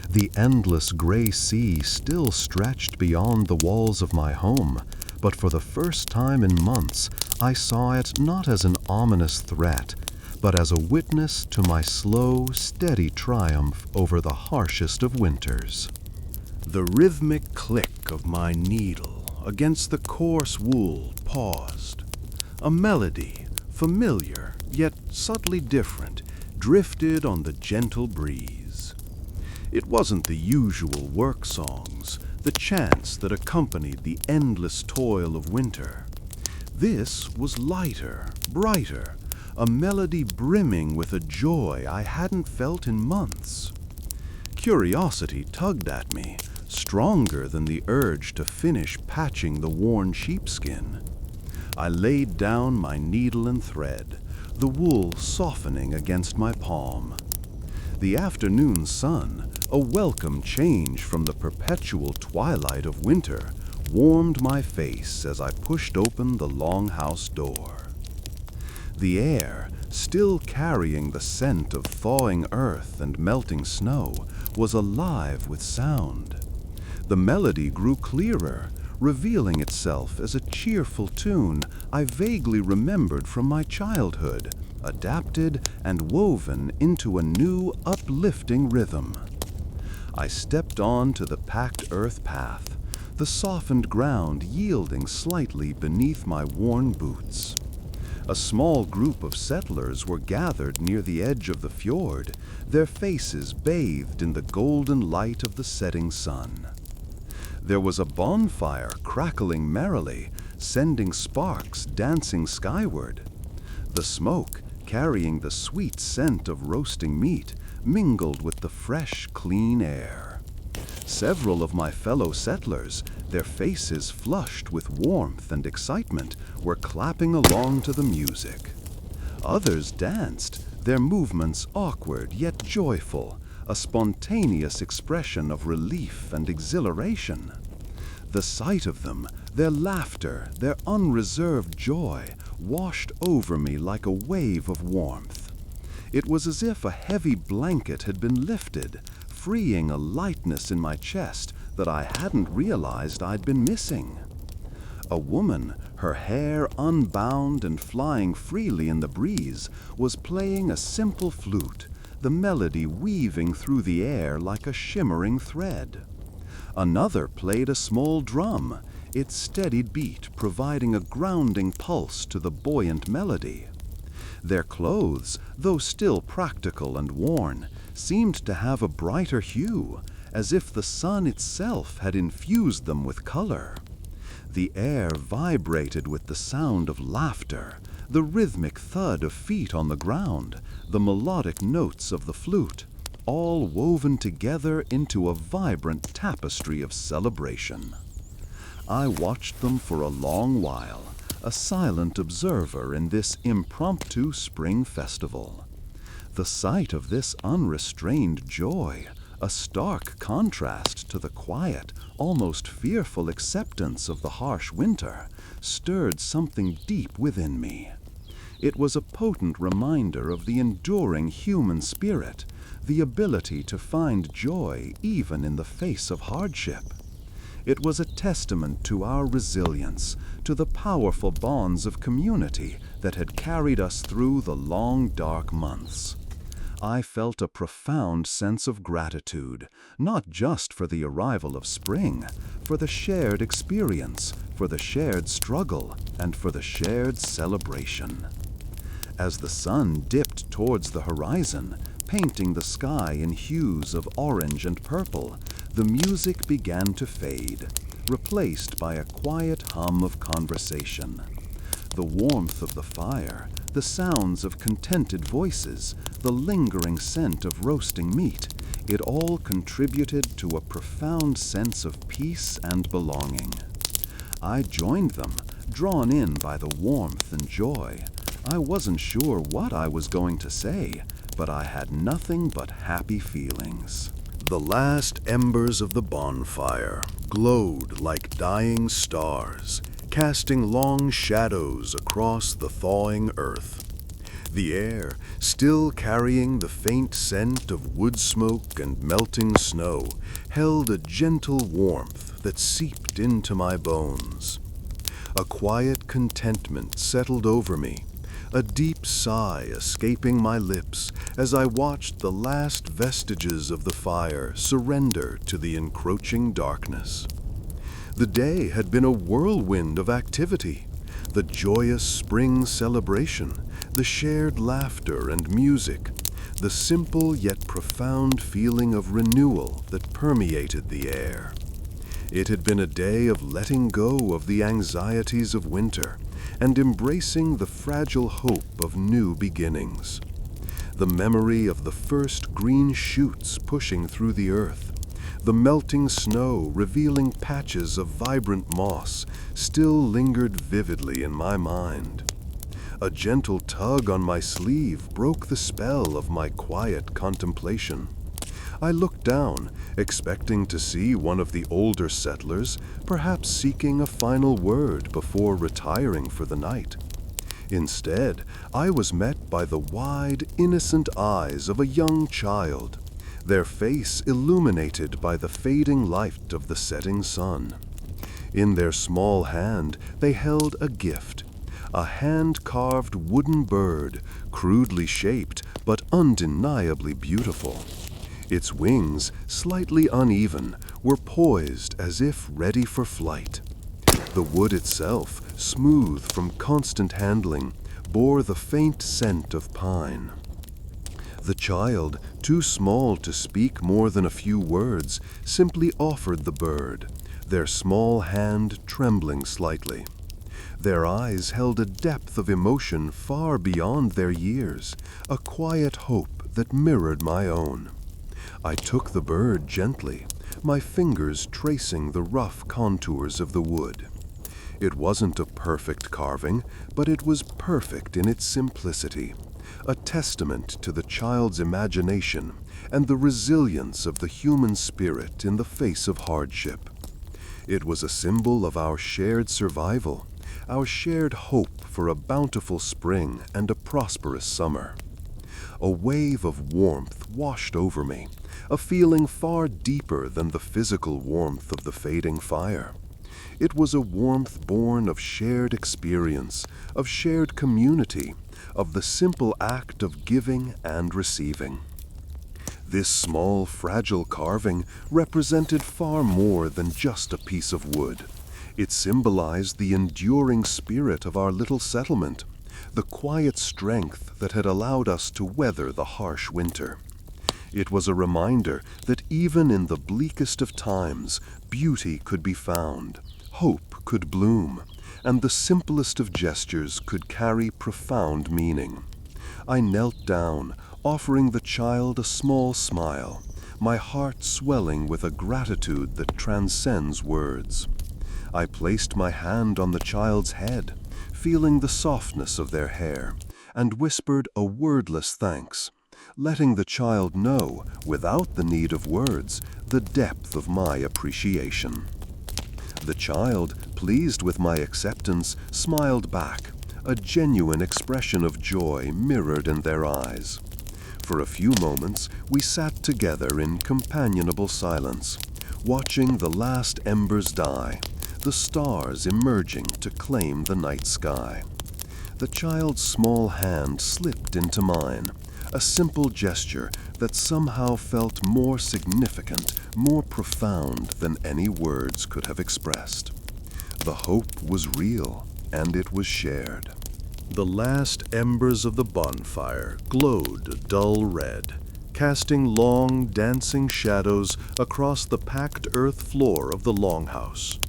Speaker 2: The endless gray sea still stretched beyond the walls of my home,
Speaker 1: but for the first time in months, I saw it not as an ominous threat, but as a witness to my slow, steady triumph over the harshest of winters.
Speaker 2: The rhythmic click of my needle against the coarse wool paused. A melody, familiar yet subtly different, drifted on the gentle breeze. It wasn't the usual work songs, the chants that accompanied the endless toil of winter. This was lighter, brighter, a melody brimming with a joy I hadn't felt in months. Curiosity tugged at me, stronger than the urge to finish patching the worn sheepskin. I laid down my needle and thread, the wool softening against my palm. The afternoon sun, a welcome change from the perpetual twilight of winter, warmed my face as I pushed open the longhouse door. The air, still carrying the scent of thawing earth and melting snow, was alive with sound. The melody grew clearer, revealing itself as a cheerful tune I vaguely remembered from my childhood, adapted and woven into a new, uplifting rhythm. I stepped on to the packed earth path, the softened ground yielding slightly beneath my worn boots. A small group of settlers were gathered near the edge of the fjord, their faces bathed in the golden light of the setting sun. There was a bonfire crackling merrily, sending sparks dancing skyward. The smoke, carrying the sweet scent of roasting meat, mingled with the fresh, clean air. Several of my fellow settlers, their faces flushed with warmth and excitement, were clapping along to the music. Others danced, their movements awkward yet joyful, a spontaneous expression of relief and exhilaration. The sight of them, their laughter, their unreserved joy, washed over me like a wave of warmth. It was as if a heavy blanket had been lifted, freeing a lightness in my chest that I hadn't realized I'd been missing. A woman, her hair unbound and flying freely in the breeze, was playing a simple flute, the melody weaving through the air like a shimmering thread. Another played a small drum, its steadied beat providing a grounding pulse to the buoyant melody. Their clothes, though still practical and worn, seemed to have a brighter hue, as if the sun itself had infused them with color. The air vibrated with the sound of laughter, the rhythmic thud of feet on the ground, the melodic notes of the flute, all woven together into a vibrant tapestry of celebration. I watched them for a long while, a silent observer in this impromptu spring festival. The sight of this unrestrained joy, a stark contrast to the quiet, almost fearful acceptance of the harsh winter, stirred something deep within me. It was a potent reminder of the enduring human spirit, the ability to find joy even in the face of hardship. It was a testament to our resilience, to the powerful bonds of community that had carried us through the long, dark months. I felt a profound sense of gratitude, not just for the arrival of spring, for the shared experience, for the shared struggle, and for the shared celebration. As the sun dipped towards the horizon, painting the sky in hues of orange and purple, the music began to fade, replaced by a quiet hum of conversation. The warmth of the fire, the sounds of contented voices, the lingering scent of roasting meat, it all contributed to a profound sense of peace and belonging. I joined them, drawn in by the warmth and joy. I wasn't sure what I was going to say, but I had nothing but happy feelings. The last embers of the bonfire glowed like dying stars, casting long shadows across the thawing earth. The air, still carrying the faint scent of wood smoke and melting snow, held a gentle warmth that seeped into my bones. A quiet contentment settled over me, a deep sigh escaping my lips as I watched the last vestiges of the fire surrender to the encroaching darkness. The day had been a whirlwind of activity, the joyous spring celebration, the shared laughter and music, the simple yet profound feeling of renewal that permeated the air. It had been a day of letting go of the anxieties of winter and embracing the fragile hope of new beginnings. The memory of the first green shoots pushing through the earth, the melting snow revealing patches of vibrant moss, still lingered vividly in my mind. A gentle tug on my sleeve broke the spell of my quiet contemplation. I looked down, expecting to see one of the older settlers, perhaps seeking a final word before retiring for the night. Instead, I was met by the wide, innocent eyes of a young child, their face illuminated by the fading light of the setting sun. In their small hand, they held a gift, a hand-carved wooden bird, crudely shaped but undeniably beautiful. Its wings, slightly uneven, were poised as if ready for flight. The wood itself, smooth from constant handling, bore the faint scent of pine. The child, too small to speak more than a few words, simply offered the bird, their small hand trembling slightly. Their eyes held a depth of emotion far beyond their years, a quiet hope that mirrored my own. I took the bird gently, my fingers tracing the rough contours of the wood. It wasn't a perfect carving, but it was perfect in its simplicity, a testament to the child's imagination and the resilience of the human spirit in the face of hardship. It was a symbol of our shared survival, our shared hope for a bountiful spring and a prosperous summer. A wave of warmth washed over me, a feeling far deeper than the physical warmth of the fading fire. It was a warmth born of shared experience, of shared community, of the simple act of giving and receiving. This small, fragile carving represented far more than just a piece of wood. It symbolized the enduring spirit of our little settlement, the quiet strength that had allowed us to weather the harsh winter. It was a reminder that even in the bleakest of times, beauty could be found, hope could bloom, and the simplest of gestures could carry profound meaning. I knelt down, offering the child a small smile, my heart swelling with a gratitude that transcends words. I placed my hand on the child's head, feeling the softness of their hair, and whispered a wordless thanks, letting the child know, without the need of words, the depth of my appreciation. The child, pleased with my acceptance, smiled back, a genuine expression of joy mirrored in their eyes. For a few moments, we sat together in companionable silence, watching the last embers die, the stars emerging to claim the night sky. The child's small hand slipped into mine, a simple gesture that somehow felt more significant, more profound than any words could have expressed. The hope was real, and it was shared. The last embers of the bonfire glowed a dull red, casting long, dancing shadows across the packed earth floor of the longhouse.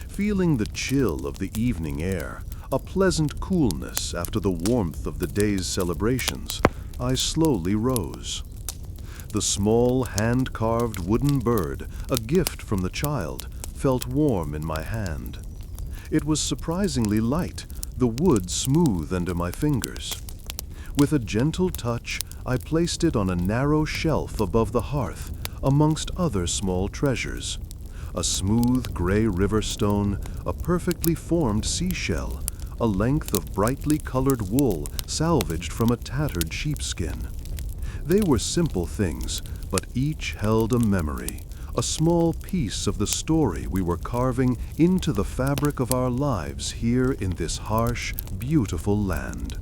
Speaker 2: Feeling the chill of the evening air, a pleasant coolness after the warmth of the day's celebrations, I slowly rose. The small, hand-carved wooden bird, a gift from the child, felt warm in my hand. It was surprisingly light, the wood smooth under my fingers. With a gentle touch, I placed it on a narrow shelf above the hearth, amongst other small treasures. A smooth gray river stone, a perfectly formed seashell, a length of brightly colored wool salvaged from a tattered sheepskin. They were simple things, but each held a memory,
Speaker 1: a small piece of the story we were carving into the fabric of our lives here in this harsh, beautiful land.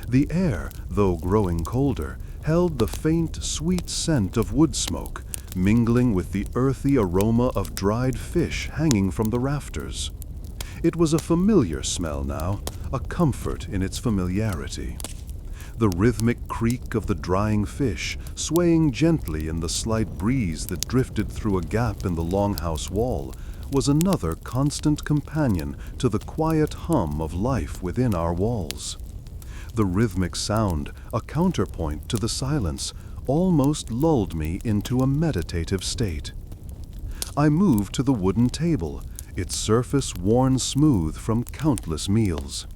Speaker 1: The air, though growing colder, held the faint, sweet scent of wood smoke, mingling with the earthy aroma of dried fish hanging from the rafters. It was a familiar smell now, a comfort in its familiarity. The rhythmic creak of the drying fish, swaying gently in the slight breeze that drifted through a gap in the longhouse wall, was another constant companion to the quiet hum of life within our walls. The rhythmic sound, a counterpoint to the silence, almost lulled me into a meditative state. I moved to the wooden table, its surface worn smooth from countless meals.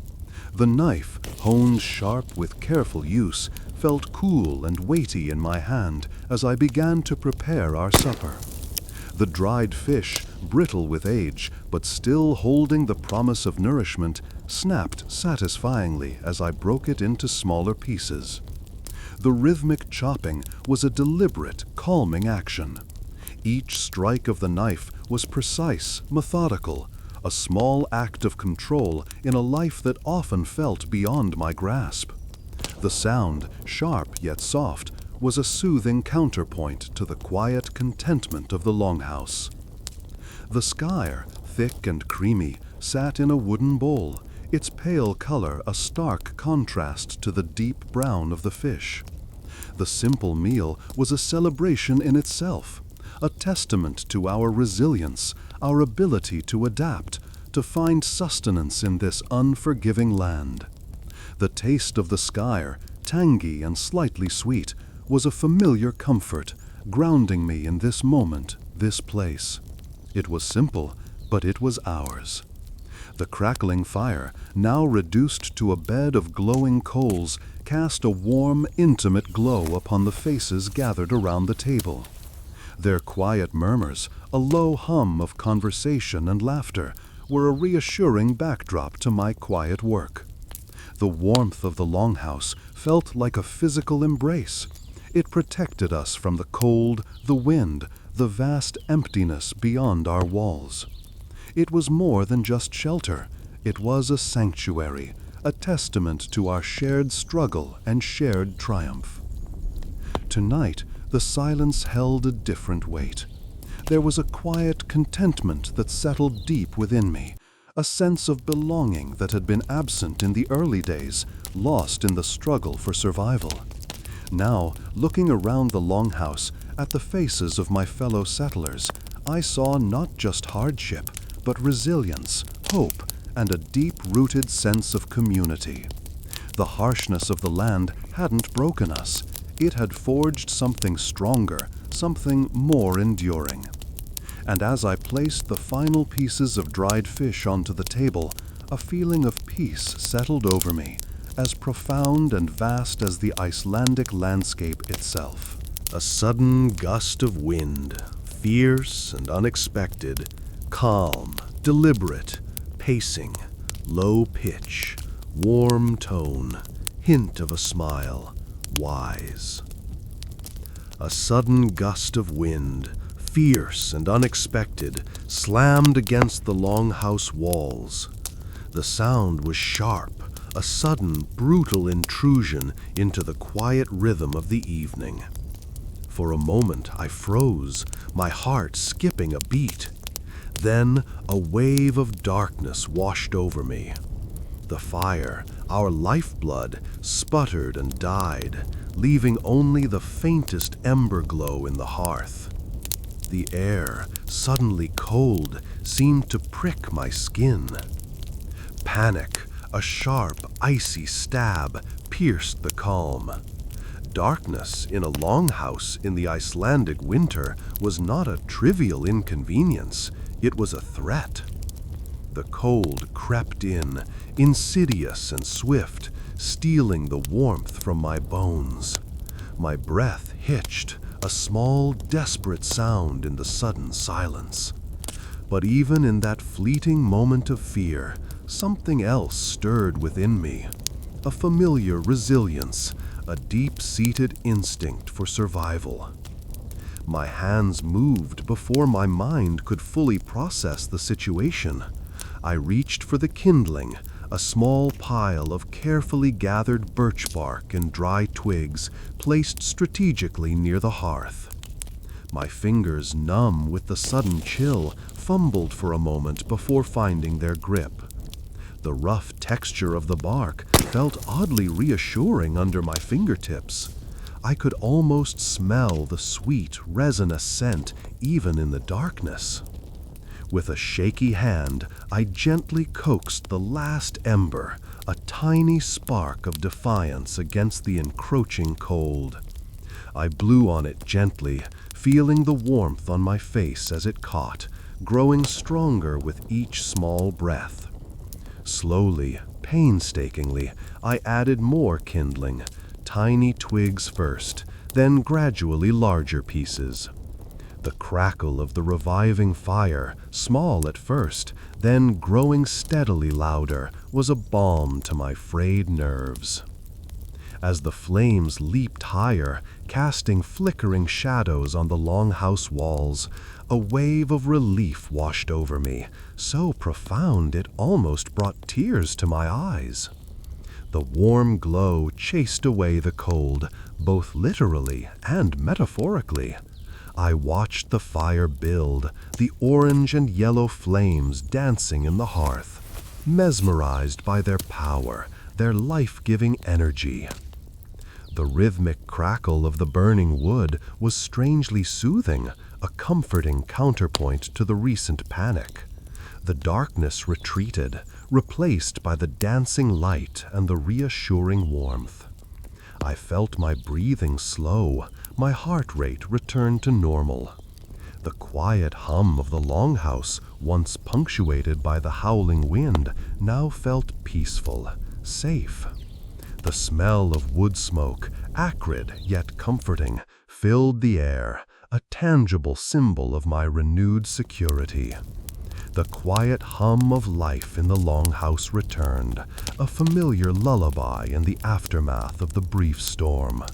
Speaker 1: The knife, honed sharp with careful use, felt cool and weighty in my hand as I began to prepare our supper. The dried fish, brittle with age, but still holding the promise of nourishment, snapped satisfyingly as I broke it into smaller pieces. The rhythmic chopping was a deliberate, calming action. Each strike of the knife was precise, methodical, a small act of control in a life that often felt beyond my grasp. The sound, sharp yet soft, was a soothing counterpoint to the quiet contentment of the longhouse. The skyr, thick and creamy, sat in a wooden bowl, its pale color a stark contrast to the deep brown of the fish. The simple meal was a celebration in itself, a testament to our resilience, our ability to adapt, to find sustenance in this unforgiving land. The taste of the skyr, tangy and slightly sweet, was a familiar comfort, grounding me in this moment, this place. It was simple, but it was ours. The crackling fire, now reduced to a bed of glowing coals, cast a warm, intimate glow upon the faces gathered around the table. Their quiet murmurs, a low hum of conversation and laughter, were a reassuring backdrop to my quiet work. The warmth of the longhouse felt like a physical embrace. It protected us from the cold, the wind, the vast emptiness beyond our walls. It was more than just shelter. It was a sanctuary, a testament to our shared struggle and shared triumph. Tonight, the silence held a different weight. There was a quiet contentment that settled deep within me, a sense of belonging that had been absent in the early days, lost in the struggle for survival. Now, looking around the longhouse, at the faces of my fellow settlers, I saw not just hardship, but resilience, hope, and a deep-rooted sense of community. The harshness of the land hadn't broken us. It had forged something stronger, something more enduring. And as I placed the final pieces of dried fish onto the table, a feeling of peace settled over me, as profound and vast as the Icelandic landscape itself. A sudden gust of wind, fierce and unexpected, calm, deliberate, pacing, low pitch, warm tone, hint of a smile, wise. A sudden gust of wind, fierce and unexpected, slammed against the longhouse walls. The sound was sharp, a sudden, brutal intrusion into the quiet rhythm of the evening. For a moment I froze, my heart skipping a beat. Then a wave of darkness washed over me. The fire, our lifeblood, sputtered and died, leaving only the faintest ember glow in the hearth. The air, suddenly cold, seemed to prick my skin. Panic, a sharp, icy stab, pierced the calm. Darkness in a longhouse in the Icelandic winter was not a trivial inconvenience, it was a threat. The cold crept in, insidious and swift, stealing the warmth from my bones. My breath hitched, a small, desperate sound in the sudden silence. But even in that fleeting moment of fear, something else stirred within me. A familiar resilience, a deep-seated instinct for survival. My hands moved before my mind could fully process the situation. I reached for the kindling, a small pile of carefully gathered birch bark and dry twigs placed strategically near the hearth. My fingers, numb with the sudden chill, fumbled for a moment before finding their grip. The rough texture of the bark felt oddly reassuring under my fingertips. I could almost smell the sweet, resinous scent even in the darkness. With a shaky hand, I gently coaxed the last ember, a tiny spark of defiance against the encroaching cold. I blew on it gently, feeling the warmth on my face as it caught, growing stronger with each small breath. Slowly, painstakingly, I added more kindling, tiny twigs first, then gradually larger pieces. The crackle of the reviving fire, small at first, then growing steadily louder, was a balm to my frayed nerves. As the flames leaped higher, casting flickering shadows on the longhouse walls, a wave of relief washed over me, so profound it almost brought tears to my eyes. The warm glow chased away the cold, both literally and metaphorically. I watched the fire build, the orange and yellow flames dancing in the hearth, mesmerized by their power, their life-giving energy. The rhythmic crackle of the burning wood was strangely soothing, a comforting counterpoint to the recent panic. The darkness retreated, replaced by the dancing light and the reassuring warmth. I felt my breathing slow, my heart rate returned to normal. The quiet hum of the longhouse, once punctuated by the howling wind, now felt peaceful, safe. The smell of wood smoke, acrid yet comforting, filled the air, a tangible symbol of my renewed security. The quiet hum of life in the longhouse returned, a familiar lullaby in the aftermath of the brief storm.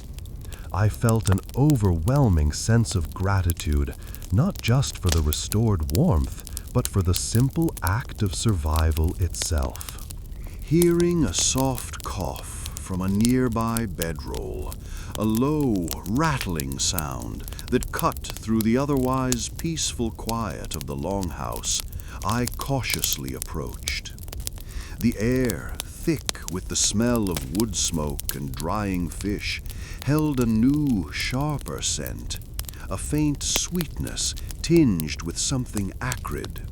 Speaker 1: I felt an overwhelming sense of gratitude, not just for the restored warmth, but for the simple act of survival itself.
Speaker 2: Hearing a soft cough from a nearby bedroll, a low, rattling sound that cut through the otherwise peaceful quiet of the longhouse, I cautiously approached. The air, thick with the smell of wood smoke and drying fish, held a new, sharper scent, a faint sweetness tinged with something acrid.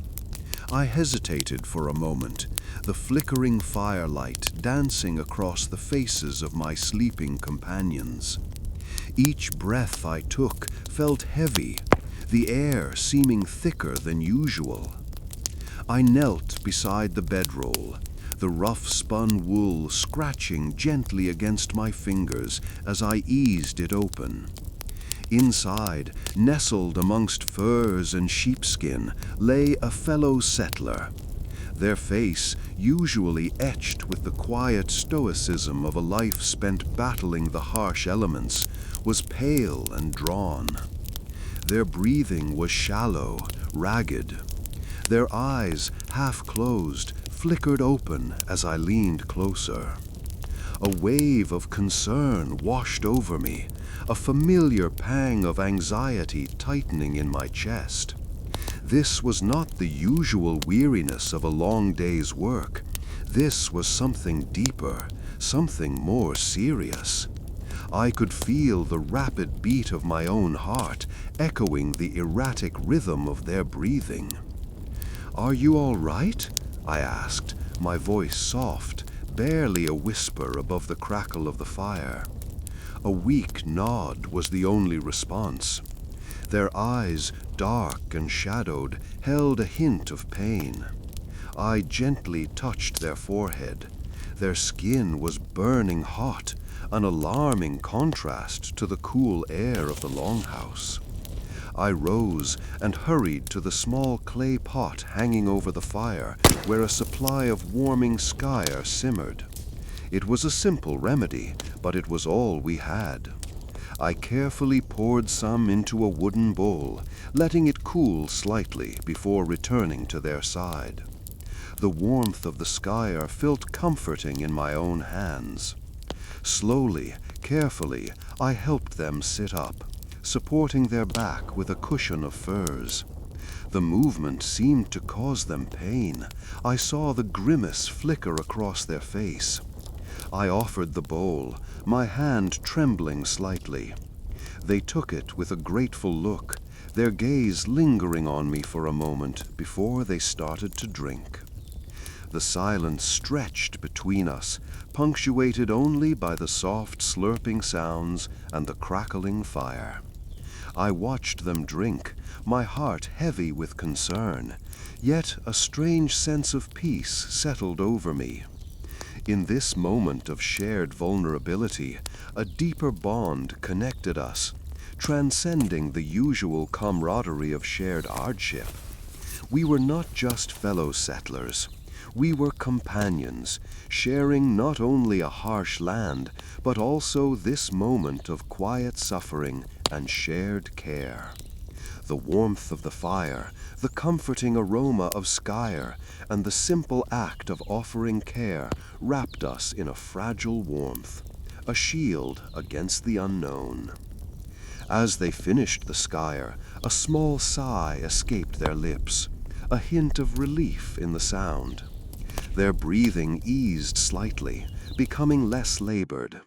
Speaker 2: I hesitated for a moment, the flickering firelight dancing across the faces of my sleeping companions. Each breath I took felt heavy, the air seeming thicker than usual. I knelt beside the bedroll, the rough-spun wool scratching gently against my fingers as I eased it open. Inside, nestled amongst furs and sheepskin, lay a fellow settler. Their face, usually etched with the quiet stoicism of a life spent battling the harsh elements, was pale and drawn. Their breathing was shallow, ragged. Their eyes, half closed, flickered open as I leaned closer. A wave of concern washed over me, a familiar pang of anxiety tightening in my chest. This was not the usual weariness of a long day's work. This was something deeper, something more serious. I could feel the rapid beat of my own heart, echoing the erratic rhythm of their breathing. "Are you all right?" I asked, my voice soft, barely a whisper above the crackle of the fire. A weak nod was the only response. Their eyes, dark and shadowed, held a hint of pain. I gently touched their forehead. Their skin was burning hot, an alarming contrast to the cool air of the longhouse. I rose and hurried to the small clay pot hanging over the fire, where a supply of warming skyr simmered. It was a simple remedy, but it was all we had. I carefully poured some into a wooden bowl, letting it cool slightly before returning to their side. The warmth of the skyre felt comforting in my own hands. Slowly, carefully, I helped them sit up, supporting their back with a cushion of furs. The movement seemed to cause them pain. I saw the grimace flicker across their face. I offered the bowl, my hand trembling slightly. They took it with a grateful look, their gaze lingering on me for a moment before they started to drink. The silence stretched between us, punctuated only by the soft slurping sounds and the crackling fire. I watched them drink, my heart heavy with concern, yet a strange sense of peace settled over me. In this moment of shared vulnerability, a deeper bond connected us, transcending the usual camaraderie of shared hardship. We were not just fellow settlers. We were companions, sharing not only a harsh land, but also this moment of quiet suffering and shared care. The warmth of the fire, the comforting aroma of skyre, and the simple act of offering care wrapped us in a fragile warmth, a shield against the unknown. As they finished the skyre, a small sigh escaped their lips, a hint of relief in the sound. Their breathing eased slightly, becoming less labored.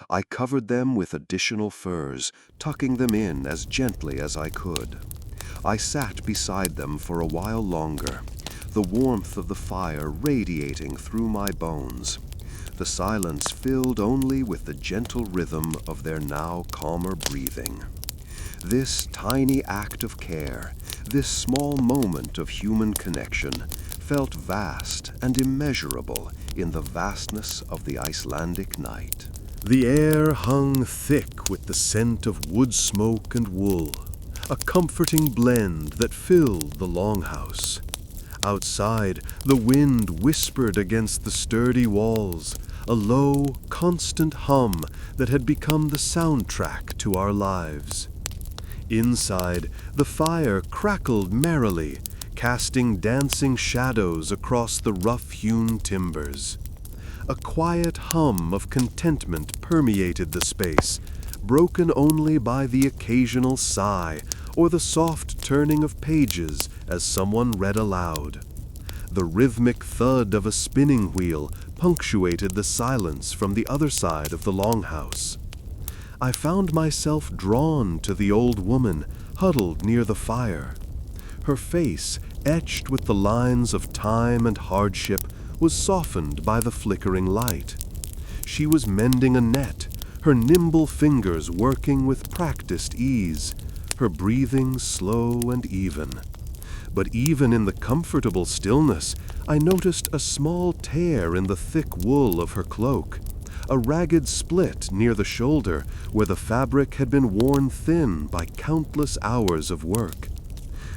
Speaker 2: I covered them with additional furs, tucking them in as gently as I could. I sat beside them for a while longer, the warmth of the fire radiating through my bones. The silence filled only with the gentle rhythm of their now calmer breathing. This tiny act of care, this small moment of human connection, felt vast and immeasurable in the vastness of the Icelandic night.
Speaker 1: The air hung thick with the scent of wood smoke and wool, a comforting blend that filled the longhouse. Outside, the wind whispered against the sturdy walls, a low, constant hum that had become the soundtrack to our lives. Inside, the fire crackled merrily, casting dancing shadows across the rough-hewn timbers. A quiet hum of contentment permeated the space, broken only by the occasional sigh or the soft turning of pages as someone read aloud. The rhythmic thud of a spinning wheel punctuated the silence from the other side of the longhouse. I found myself drawn to the old woman huddled near the fire. Her face, etched with the lines of time and hardship, was softened by the flickering light. She was mending a net, her nimble fingers working with practiced ease, her breathing slow and even. But even in the comfortable stillness, I noticed a small tear in the thick wool of her cloak, a ragged split near the shoulder where the fabric had been worn thin by countless hours of work.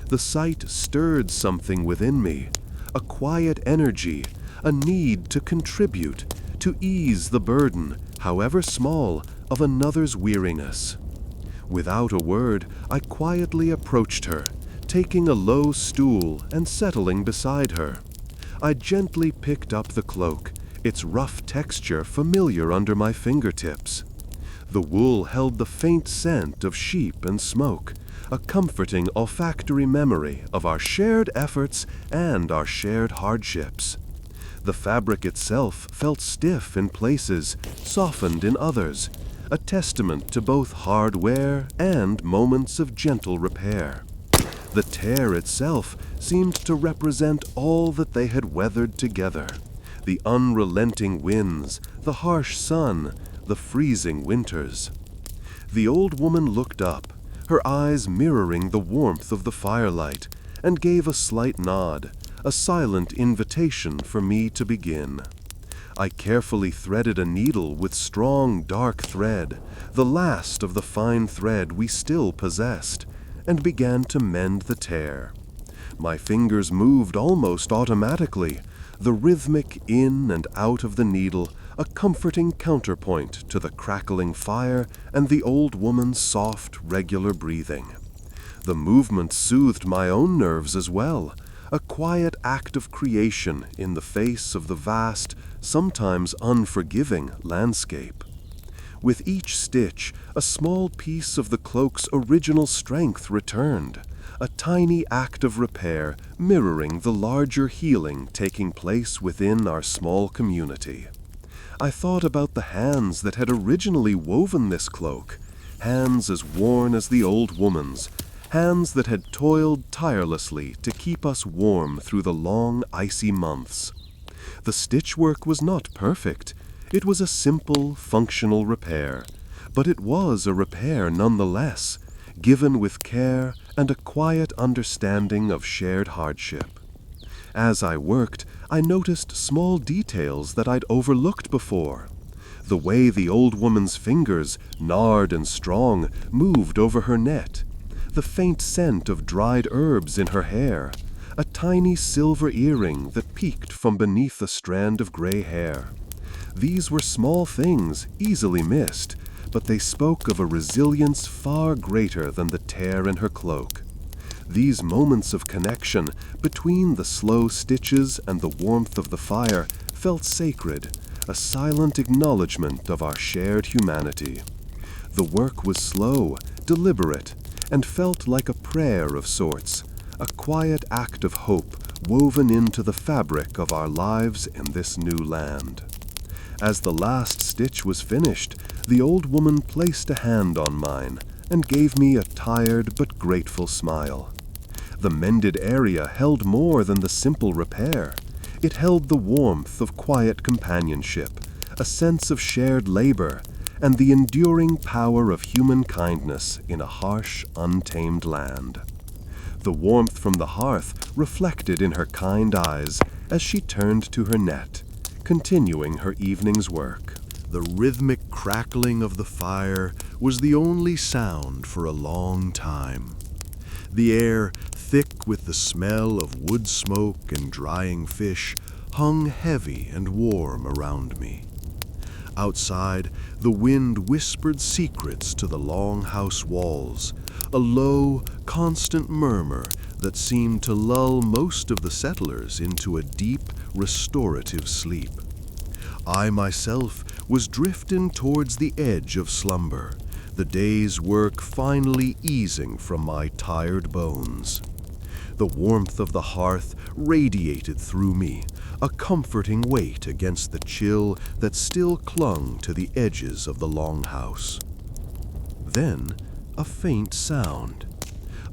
Speaker 1: The sight stirred something within me, a quiet energy, a need to contribute, to ease the burden, however small, of another's weariness. Without a word, I quietly approached her, taking a low stool and settling beside her. I gently picked up the cloak, its rough texture familiar under my fingertips. The wool held the faint scent of sheep and smoke, a comforting olfactory memory of our shared efforts and our shared hardships. The fabric itself felt stiff in places, softened in others, a testament to both hard wear and moments of gentle repair. The tear itself seemed to represent all that they had weathered together: the unrelenting winds, the harsh sun, the freezing winters. The old woman looked up, her eyes mirroring the warmth of the firelight, and gave a slight nod, a silent invitation for me to begin. I carefully threaded a needle with strong, dark thread, the last of the fine thread we still possessed, and began to mend the tear. My fingers moved almost automatically, the rhythmic in and out of the needle a comforting counterpoint to the crackling fire and the old woman's soft, regular breathing. The movement soothed my own nerves as well, a quiet act of creation in the face of the vast, sometimes unforgiving landscape. With each stitch, a small piece of the cloak's original strength returned, a tiny act of repair mirroring the larger healing taking place within our small community. I thought about the hands that had originally woven this cloak, hands as worn as the old woman's, hands that had toiled tirelessly to keep us warm through the long, icy months. The stitchwork was not perfect. It was a simple, functional repair, but it was a repair nonetheless, given with care and a quiet understanding of shared hardship. As I worked, I noticed small details that I'd overlooked before. The way the old woman's fingers, gnarled and strong, moved over her net, the faint scent of dried herbs in her hair, a tiny silver earring that peeked from beneath a strand of gray hair. These were small things, easily missed, but they spoke of a resilience far greater than the tear in her cloak. These moments of connection between the slow stitches and the warmth of the fire felt sacred, a silent acknowledgement of our shared humanity. The work was slow, deliberate, and felt like a prayer of sorts, a quiet act of hope woven into the fabric of our lives in this new land. As the last stitch was finished, the old woman placed a hand on mine and gave me a tired but grateful smile. The mended area held more than the simple repair. It held the warmth of quiet companionship, a sense of shared labor, and the enduring power of human kindness in a harsh, untamed land. The warmth from the hearth reflected in her kind eyes as she turned to her net, continuing her evening's work.
Speaker 2: The rhythmic crackling of the fire was the only sound for a long time. The air, thick with the smell of wood smoke and drying fish, hung heavy and warm around me. Outside, the wind whispered secrets to the longhouse walls, a low, constant murmur that seemed to lull most of the settlers into a deep, restorative sleep. I myself was drifting towards the edge of slumber, the day's work finally easing from my tired bones. The warmth of the hearth radiated through me, a comforting weight against the chill that still clung to the edges of the longhouse. Then, a faint sound.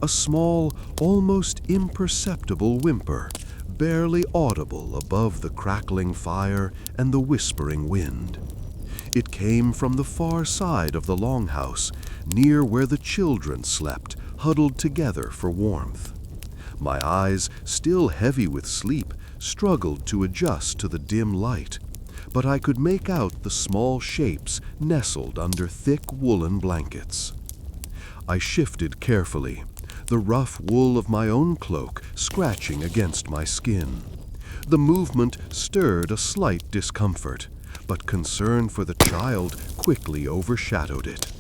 Speaker 2: A small, almost imperceptible whimper, barely audible above the crackling fire and the whispering wind. It came from the far side of the longhouse, near where the children slept, huddled together for warmth. My eyes, still heavy with sleep, struggled to adjust to the dim light, but I could make out the small shapes nestled under thick woolen blankets. I shifted carefully, the rough wool of my own cloak scratching against my skin. The movement stirred a slight discomfort, but concern for the child quickly overshadowed it.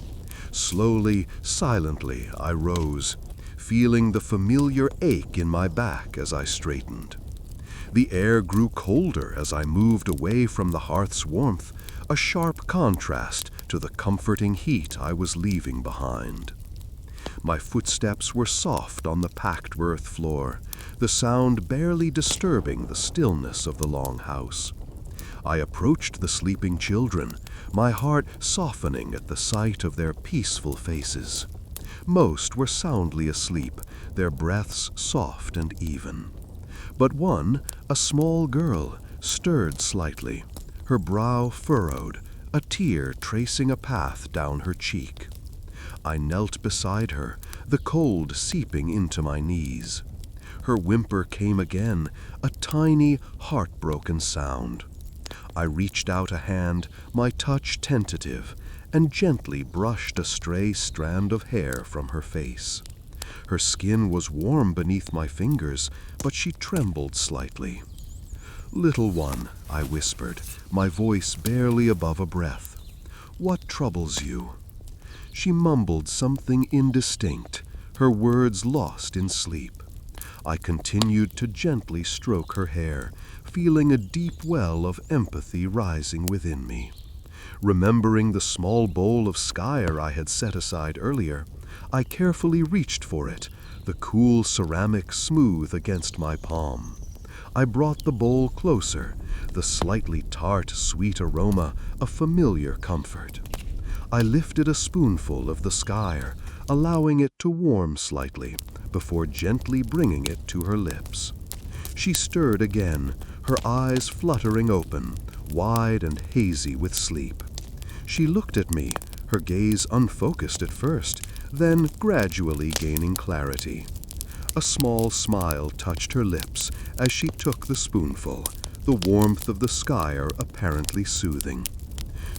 Speaker 2: Slowly, silently, I rose, feeling the familiar ache in my back as I straightened. The air grew colder as I moved away from the hearth's warmth, a sharp contrast to the comforting heat I was leaving behind. My footsteps were soft on the packed earth floor, the sound barely disturbing the stillness of the longhouse. I approached the sleeping children, my heart softening at the sight of their peaceful faces. Most were soundly asleep, their breaths soft and even. But one, a small girl, stirred slightly, her brow furrowed, a tear tracing a path down her cheek. I knelt beside her, the cold seeping into my knees. Her whimper came again, a tiny, heartbroken sound. I reached out a hand, my touch tentative, and gently brushed a stray strand of hair from her face. Her skin was warm beneath my fingers, but she trembled slightly.
Speaker 1: "Little one," I whispered, my voice barely above a breath, "what troubles you?" She mumbled something indistinct, her words lost in sleep. I continued to gently stroke her hair, feeling a deep well of empathy rising within me. Remembering the small bowl of skyr I had set aside earlier, I carefully reached for it, the cool ceramic smooth against my palm. I brought the bowl closer, the slightly tart, sweet aroma a familiar comfort. I lifted a spoonful of the skyr, allowing it to warm slightly, before gently bringing it to her lips. She stirred again, her eyes fluttering open, wide and hazy with sleep. She looked at me, her gaze unfocused at first, then gradually gaining clarity. A small smile touched her lips as she took the spoonful, the warmth of the skyr apparently soothing.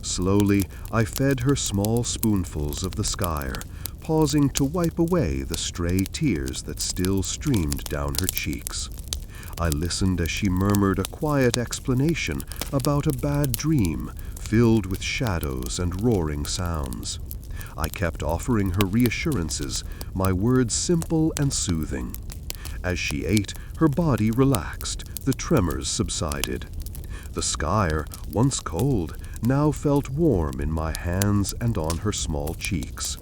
Speaker 1: Slowly, I fed her small spoonfuls of the skyr, pausing to wipe away the stray tears that still streamed down her cheeks. I listened as she murmured a quiet explanation about a bad dream filled with shadows and roaring sounds. I kept offering her reassurances, my words simple and soothing. As she ate, her body relaxed, the tremors subsided. The skyr, once cold, now felt warm in my hands and on her small cheeks.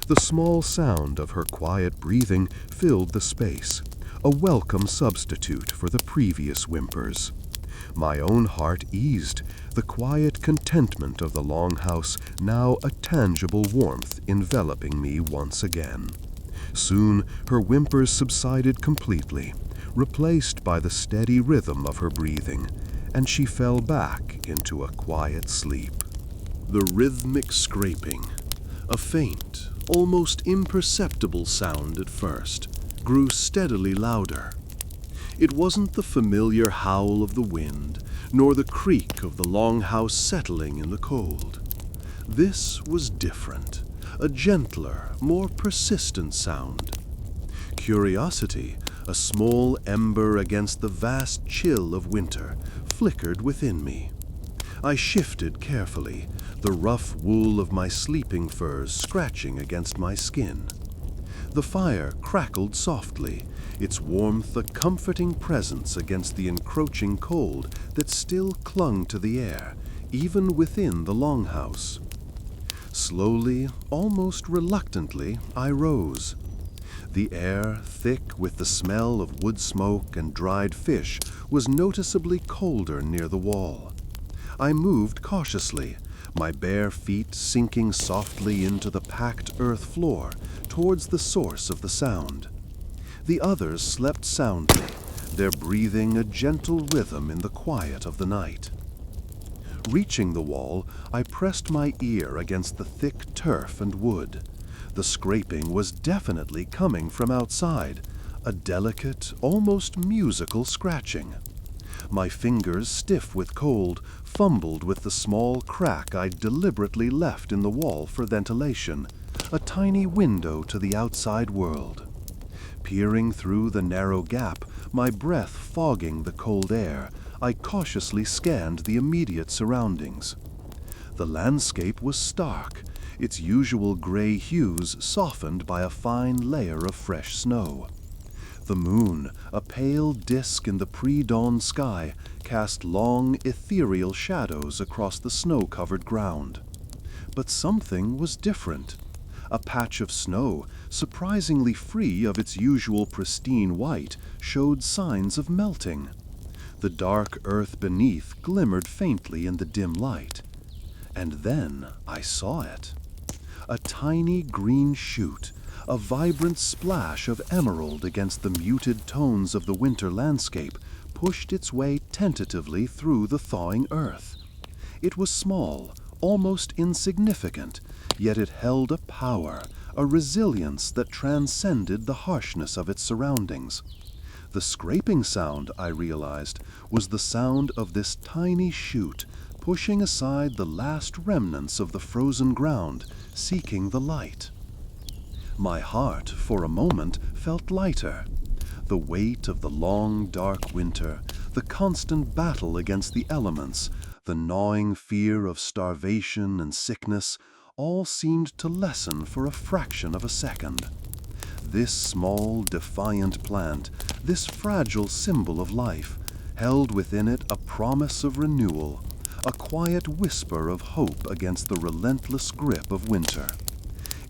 Speaker 1: The small sound of her quiet breathing filled the space, a welcome substitute for the previous whimpers. My own heart eased, the quiet contentment of the longhouse now a tangible warmth enveloping me once again. Soon her whimpers subsided completely, replaced by the steady rhythm of her breathing, and she fell back into a quiet sleep. The rhythmic scraping, a faint, almost imperceptible sound at first, grew steadily louder. It wasn't the familiar howl of the wind, nor the creak of the longhouse settling in the cold. This was different, a gentler, more persistent sound. Curiosity, a small ember against the vast chill of winter, flickered within me. I shifted carefully, the rough wool of my sleeping furs scratching against my skin. The fire crackled softly, its warmth a comforting presence against the encroaching cold that still clung to the air, even within the longhouse. Slowly, almost reluctantly, I rose. The air, thick with the smell of wood smoke and dried fish, was noticeably colder near the wall. I moved cautiously, my bare feet sinking softly into the packed earth floor towards the source of the sound. The others slept soundly, their breathing a gentle rhythm in the quiet of the night. Reaching the wall, I pressed my ear against the thick turf and wood. The scraping was definitely coming from outside, a delicate, almost musical scratching. My fingers, stiff with cold, fumbled with the small crack I'd deliberately left in the wall for ventilation, a tiny window to the outside world. Peering through the narrow gap, my breath fogging the cold air, I cautiously scanned the immediate surroundings. The landscape was stark, its usual gray hues softened by a fine layer of fresh snow. The moon, a pale disk in the pre-dawn sky, cast long, ethereal shadows across the snow-covered ground. But something was different. A patch of snow, surprisingly free of its usual pristine white, showed signs of melting. The dark earth beneath glimmered faintly in the dim light. And then I saw it. A tiny green shoot, a vibrant splash of emerald against the muted tones of the winter landscape, pushed its way tentatively through the thawing earth. It was small, almost insignificant, yet it held a power, a resilience that transcended the harshness of its surroundings. The scraping sound, I realized, was the sound of this tiny shoot, pushing aside the last remnants of the frozen ground, seeking the light. My heart, for a moment, felt lighter. The weight of the long, dark winter, the constant battle against the elements, the gnawing fear of starvation and sickness, all seemed to lessen for a fraction of a second. This small, defiant plant, this fragile symbol of life, held within it a promise of renewal, a quiet whisper of hope against the relentless grip of winter.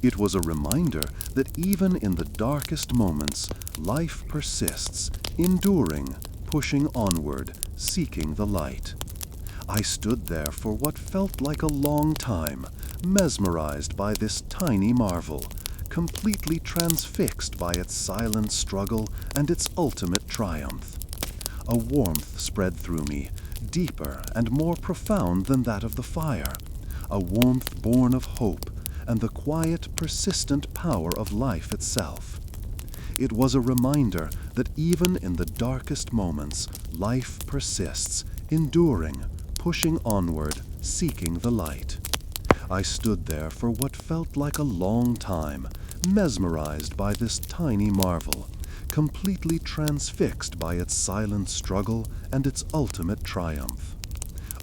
Speaker 1: It was a reminder that even in the darkest moments, life persists, enduring, pushing onward, seeking the light. I stood there for what felt like a long time, mesmerized by this tiny marvel, completely transfixed by its silent struggle and its ultimate triumph. A warmth spread through me, deeper and more profound than that of the fire, a warmth born of hope and the quiet, persistent power of life itself. It was a reminder that even in the darkest moments, life persists, enduring, pushing onward, seeking the light. I stood there for what felt like a long time, mesmerized by this tiny marvel, completely transfixed by its silent struggle and its ultimate triumph.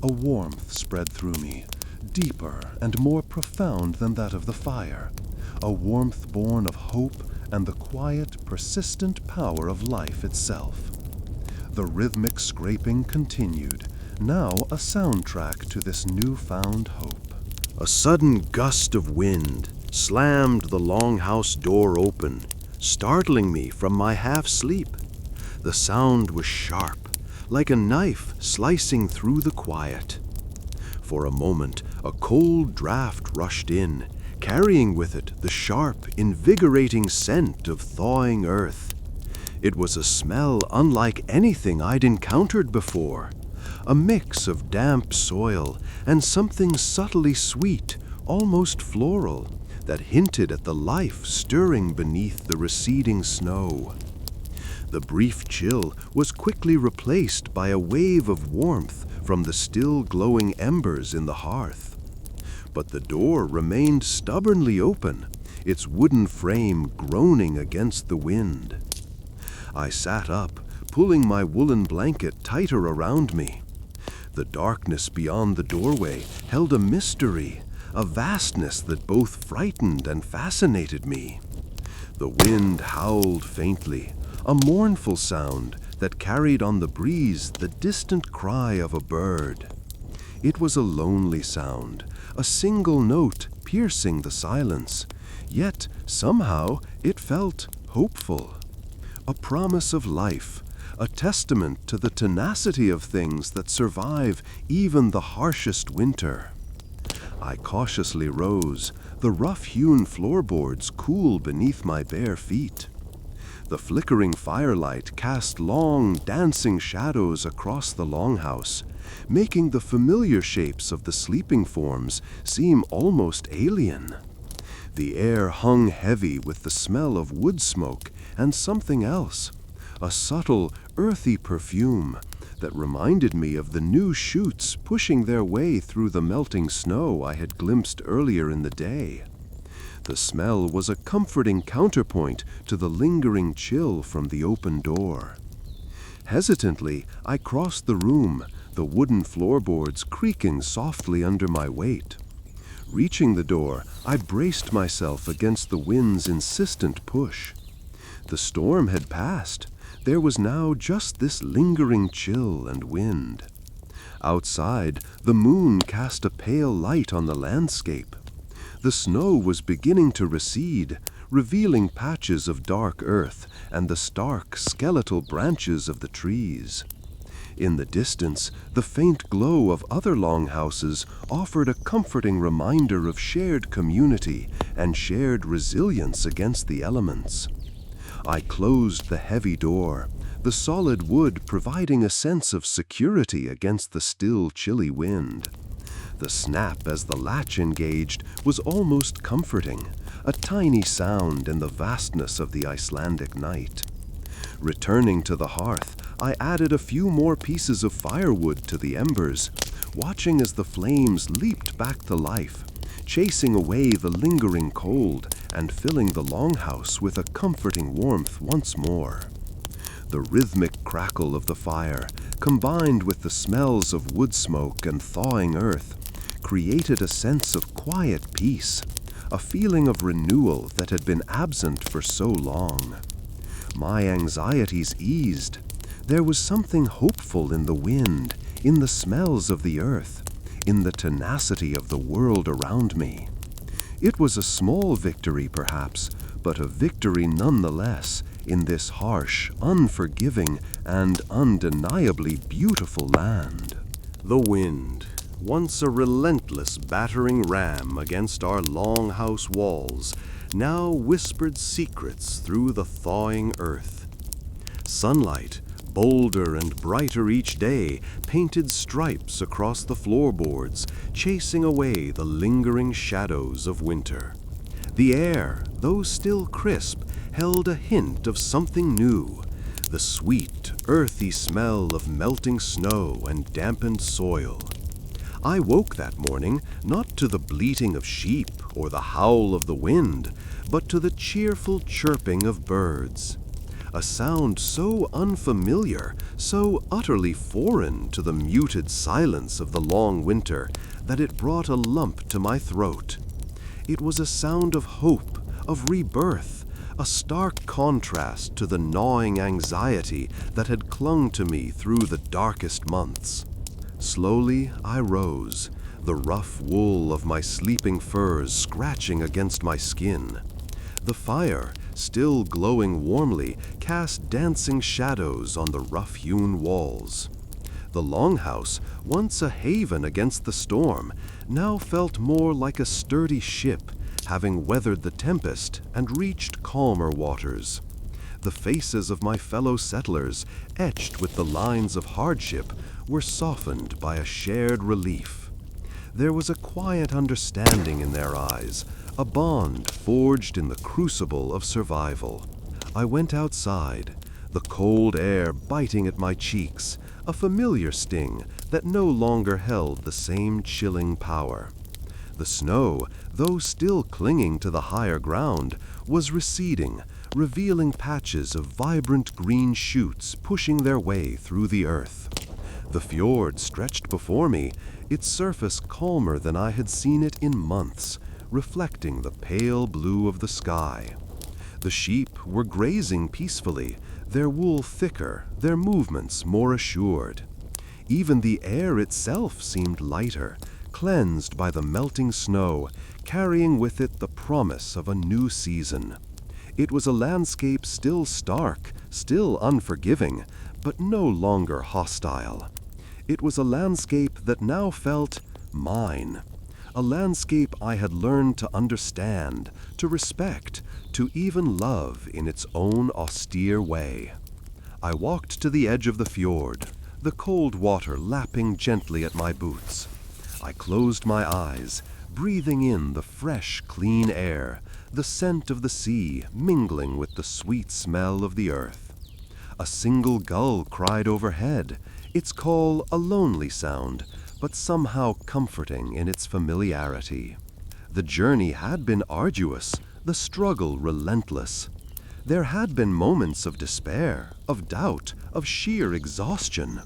Speaker 1: A warmth spread through me, deeper and more profound than that of the fire, a warmth born of hope and the quiet, persistent power of life itself. The rhythmic scraping continued, now a soundtrack to this newfound hope.
Speaker 2: A sudden gust of wind slammed the longhouse door open, startling me from my half-sleep. The sound was sharp, like a knife slicing through the quiet. For a moment, a cold draft rushed in, carrying with it the sharp, invigorating scent of thawing earth. It was a smell unlike anything I'd encountered before, a mix of damp soil and something subtly sweet, almost floral, that hinted at the life stirring beneath the receding snow. The brief chill was quickly replaced by a wave of warmth from the still glowing embers in the hearth. But the door remained stubbornly open, its wooden frame groaning against the wind. I sat up, pulling my woolen blanket tighter around me. The darkness beyond the doorway held a mystery, a vastness that both frightened and fascinated me. The wind howled faintly, a mournful sound that carried on the breeze the distant cry of a bird. It was a lonely sound, a single note piercing the silence, yet somehow it felt hopeful. A promise of life, a testament to the tenacity of things that survive even the harshest winter. I cautiously rose, the rough-hewn floorboards cool beneath my bare feet. The flickering firelight cast long, dancing shadows across the longhouse, making the familiar shapes of the sleeping forms seem almost alien. The air hung heavy with the smell of wood smoke and something else, a subtle, earthy perfume that reminded me of the new shoots pushing their way through the melting snow I had glimpsed earlier in the day. The smell was a comforting counterpoint to the lingering chill from the open door. Hesitantly, I crossed the room, the wooden floorboards creaking softly under my weight. Reaching the door, I braced myself against the wind's insistent push. The storm had passed. There was now just this lingering chill and wind. Outside, the moon cast a pale light on the landscape. The snow was beginning to recede, revealing patches of dark earth and the stark, skeletal branches of the trees. In the distance, the faint glow of other longhouses offered a comforting reminder of shared community and shared resilience against the elements. I closed the heavy door, the solid wood providing a sense of security against the still chilly wind. The snap as the latch engaged was almost comforting, a tiny sound in the vastness of the Icelandic night. Returning to the hearth, I added a few more pieces of firewood to the embers, watching as the flames leaped back to life, chasing away the lingering cold and filling the longhouse with a comforting warmth once more. The rhythmic crackle of the fire, combined with the smells of wood smoke and thawing earth, created a sense of quiet peace, a feeling of renewal that had been absent for so long. My anxieties eased. There was something hopeful in the wind, in the smells of the earth, in the tenacity of the world around me. It was a small victory, perhaps, but a victory nonetheless in this harsh, unforgiving, and undeniably beautiful land. The wind, once a relentless battering ram against our longhouse walls, now whispered secrets through the thawing earth. Sunlight, bolder and brighter each day, painted stripes across the floorboards, chasing away the lingering shadows of winter. The air, though still crisp, held a hint of something new, the sweet, earthy smell of melting snow and dampened soil. I woke that morning not to the bleating of sheep or the howl of the wind, but to the cheerful chirping of birds. A sound so unfamiliar, so utterly foreign to the muted silence of the long winter, that it brought a lump to my throat. It was a sound of hope, of rebirth, a stark contrast to the gnawing anxiety that had clung to me through the darkest months. Slowly I rose, the rough wool of my sleeping furs scratching against my skin. The fire, still glowing warmly, cast dancing shadows on the rough-hewn walls. The longhouse, once a haven against the storm, now felt more like a sturdy ship, having weathered the tempest and reached calmer waters. The faces of my fellow settlers, etched with the lines of hardship, were softened by a shared relief. There was a quiet understanding in their eyes, a bond forged in the crucible of survival. I went outside, the cold air biting at my cheeks, a familiar sting that no longer held the same chilling power. The snow, though still clinging to the higher ground, was receding, revealing patches of vibrant green shoots pushing their way through the earth. The fjord stretched before me, its surface calmer than I had seen it in months, reflecting the pale blue of the sky. The sheep were grazing peacefully, their wool thicker, their movements more assured. Even the air itself seemed lighter, cleansed by the melting snow, carrying with it the promise of a new season. It was a landscape still stark, still unforgiving, but no longer hostile. It was a landscape that now felt mine, a landscape I had learned to understand, to respect, to even love in its own austere way. I walked to the edge of the fjord, the cold water lapping gently at my boots. I closed my eyes, breathing in the fresh, clean air, the scent of the sea mingling with the sweet smell of the earth. A single gull cried overhead, its call a lonely sound, but somehow comforting in its familiarity. The journey had been arduous, the struggle relentless. There had been moments of despair, of doubt, of sheer exhaustion.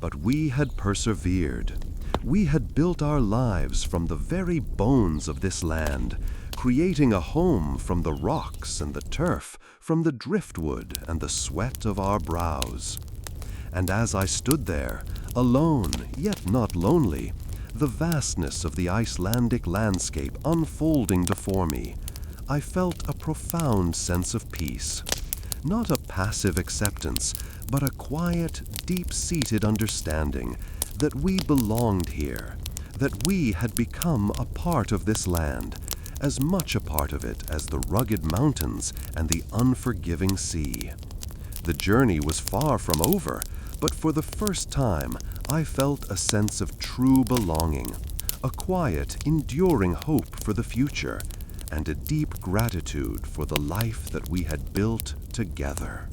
Speaker 2: But we had persevered. We had built our lives from the very bones of this land, creating a home from the rocks and the turf, from the driftwood and the sweat of our brows. And as I stood there, alone yet not lonely, the vastness of the Icelandic landscape unfolding before me, I felt a profound sense of peace. Not a passive acceptance, but a quiet, deep-seated understanding that we belonged here, that we had become a part of this land, as much a part of it as the rugged mountains and the unforgiving sea. The journey was far from over, but for the first time I felt a sense of true belonging, a quiet, enduring hope for the future, and a deep gratitude for the life that we had built together.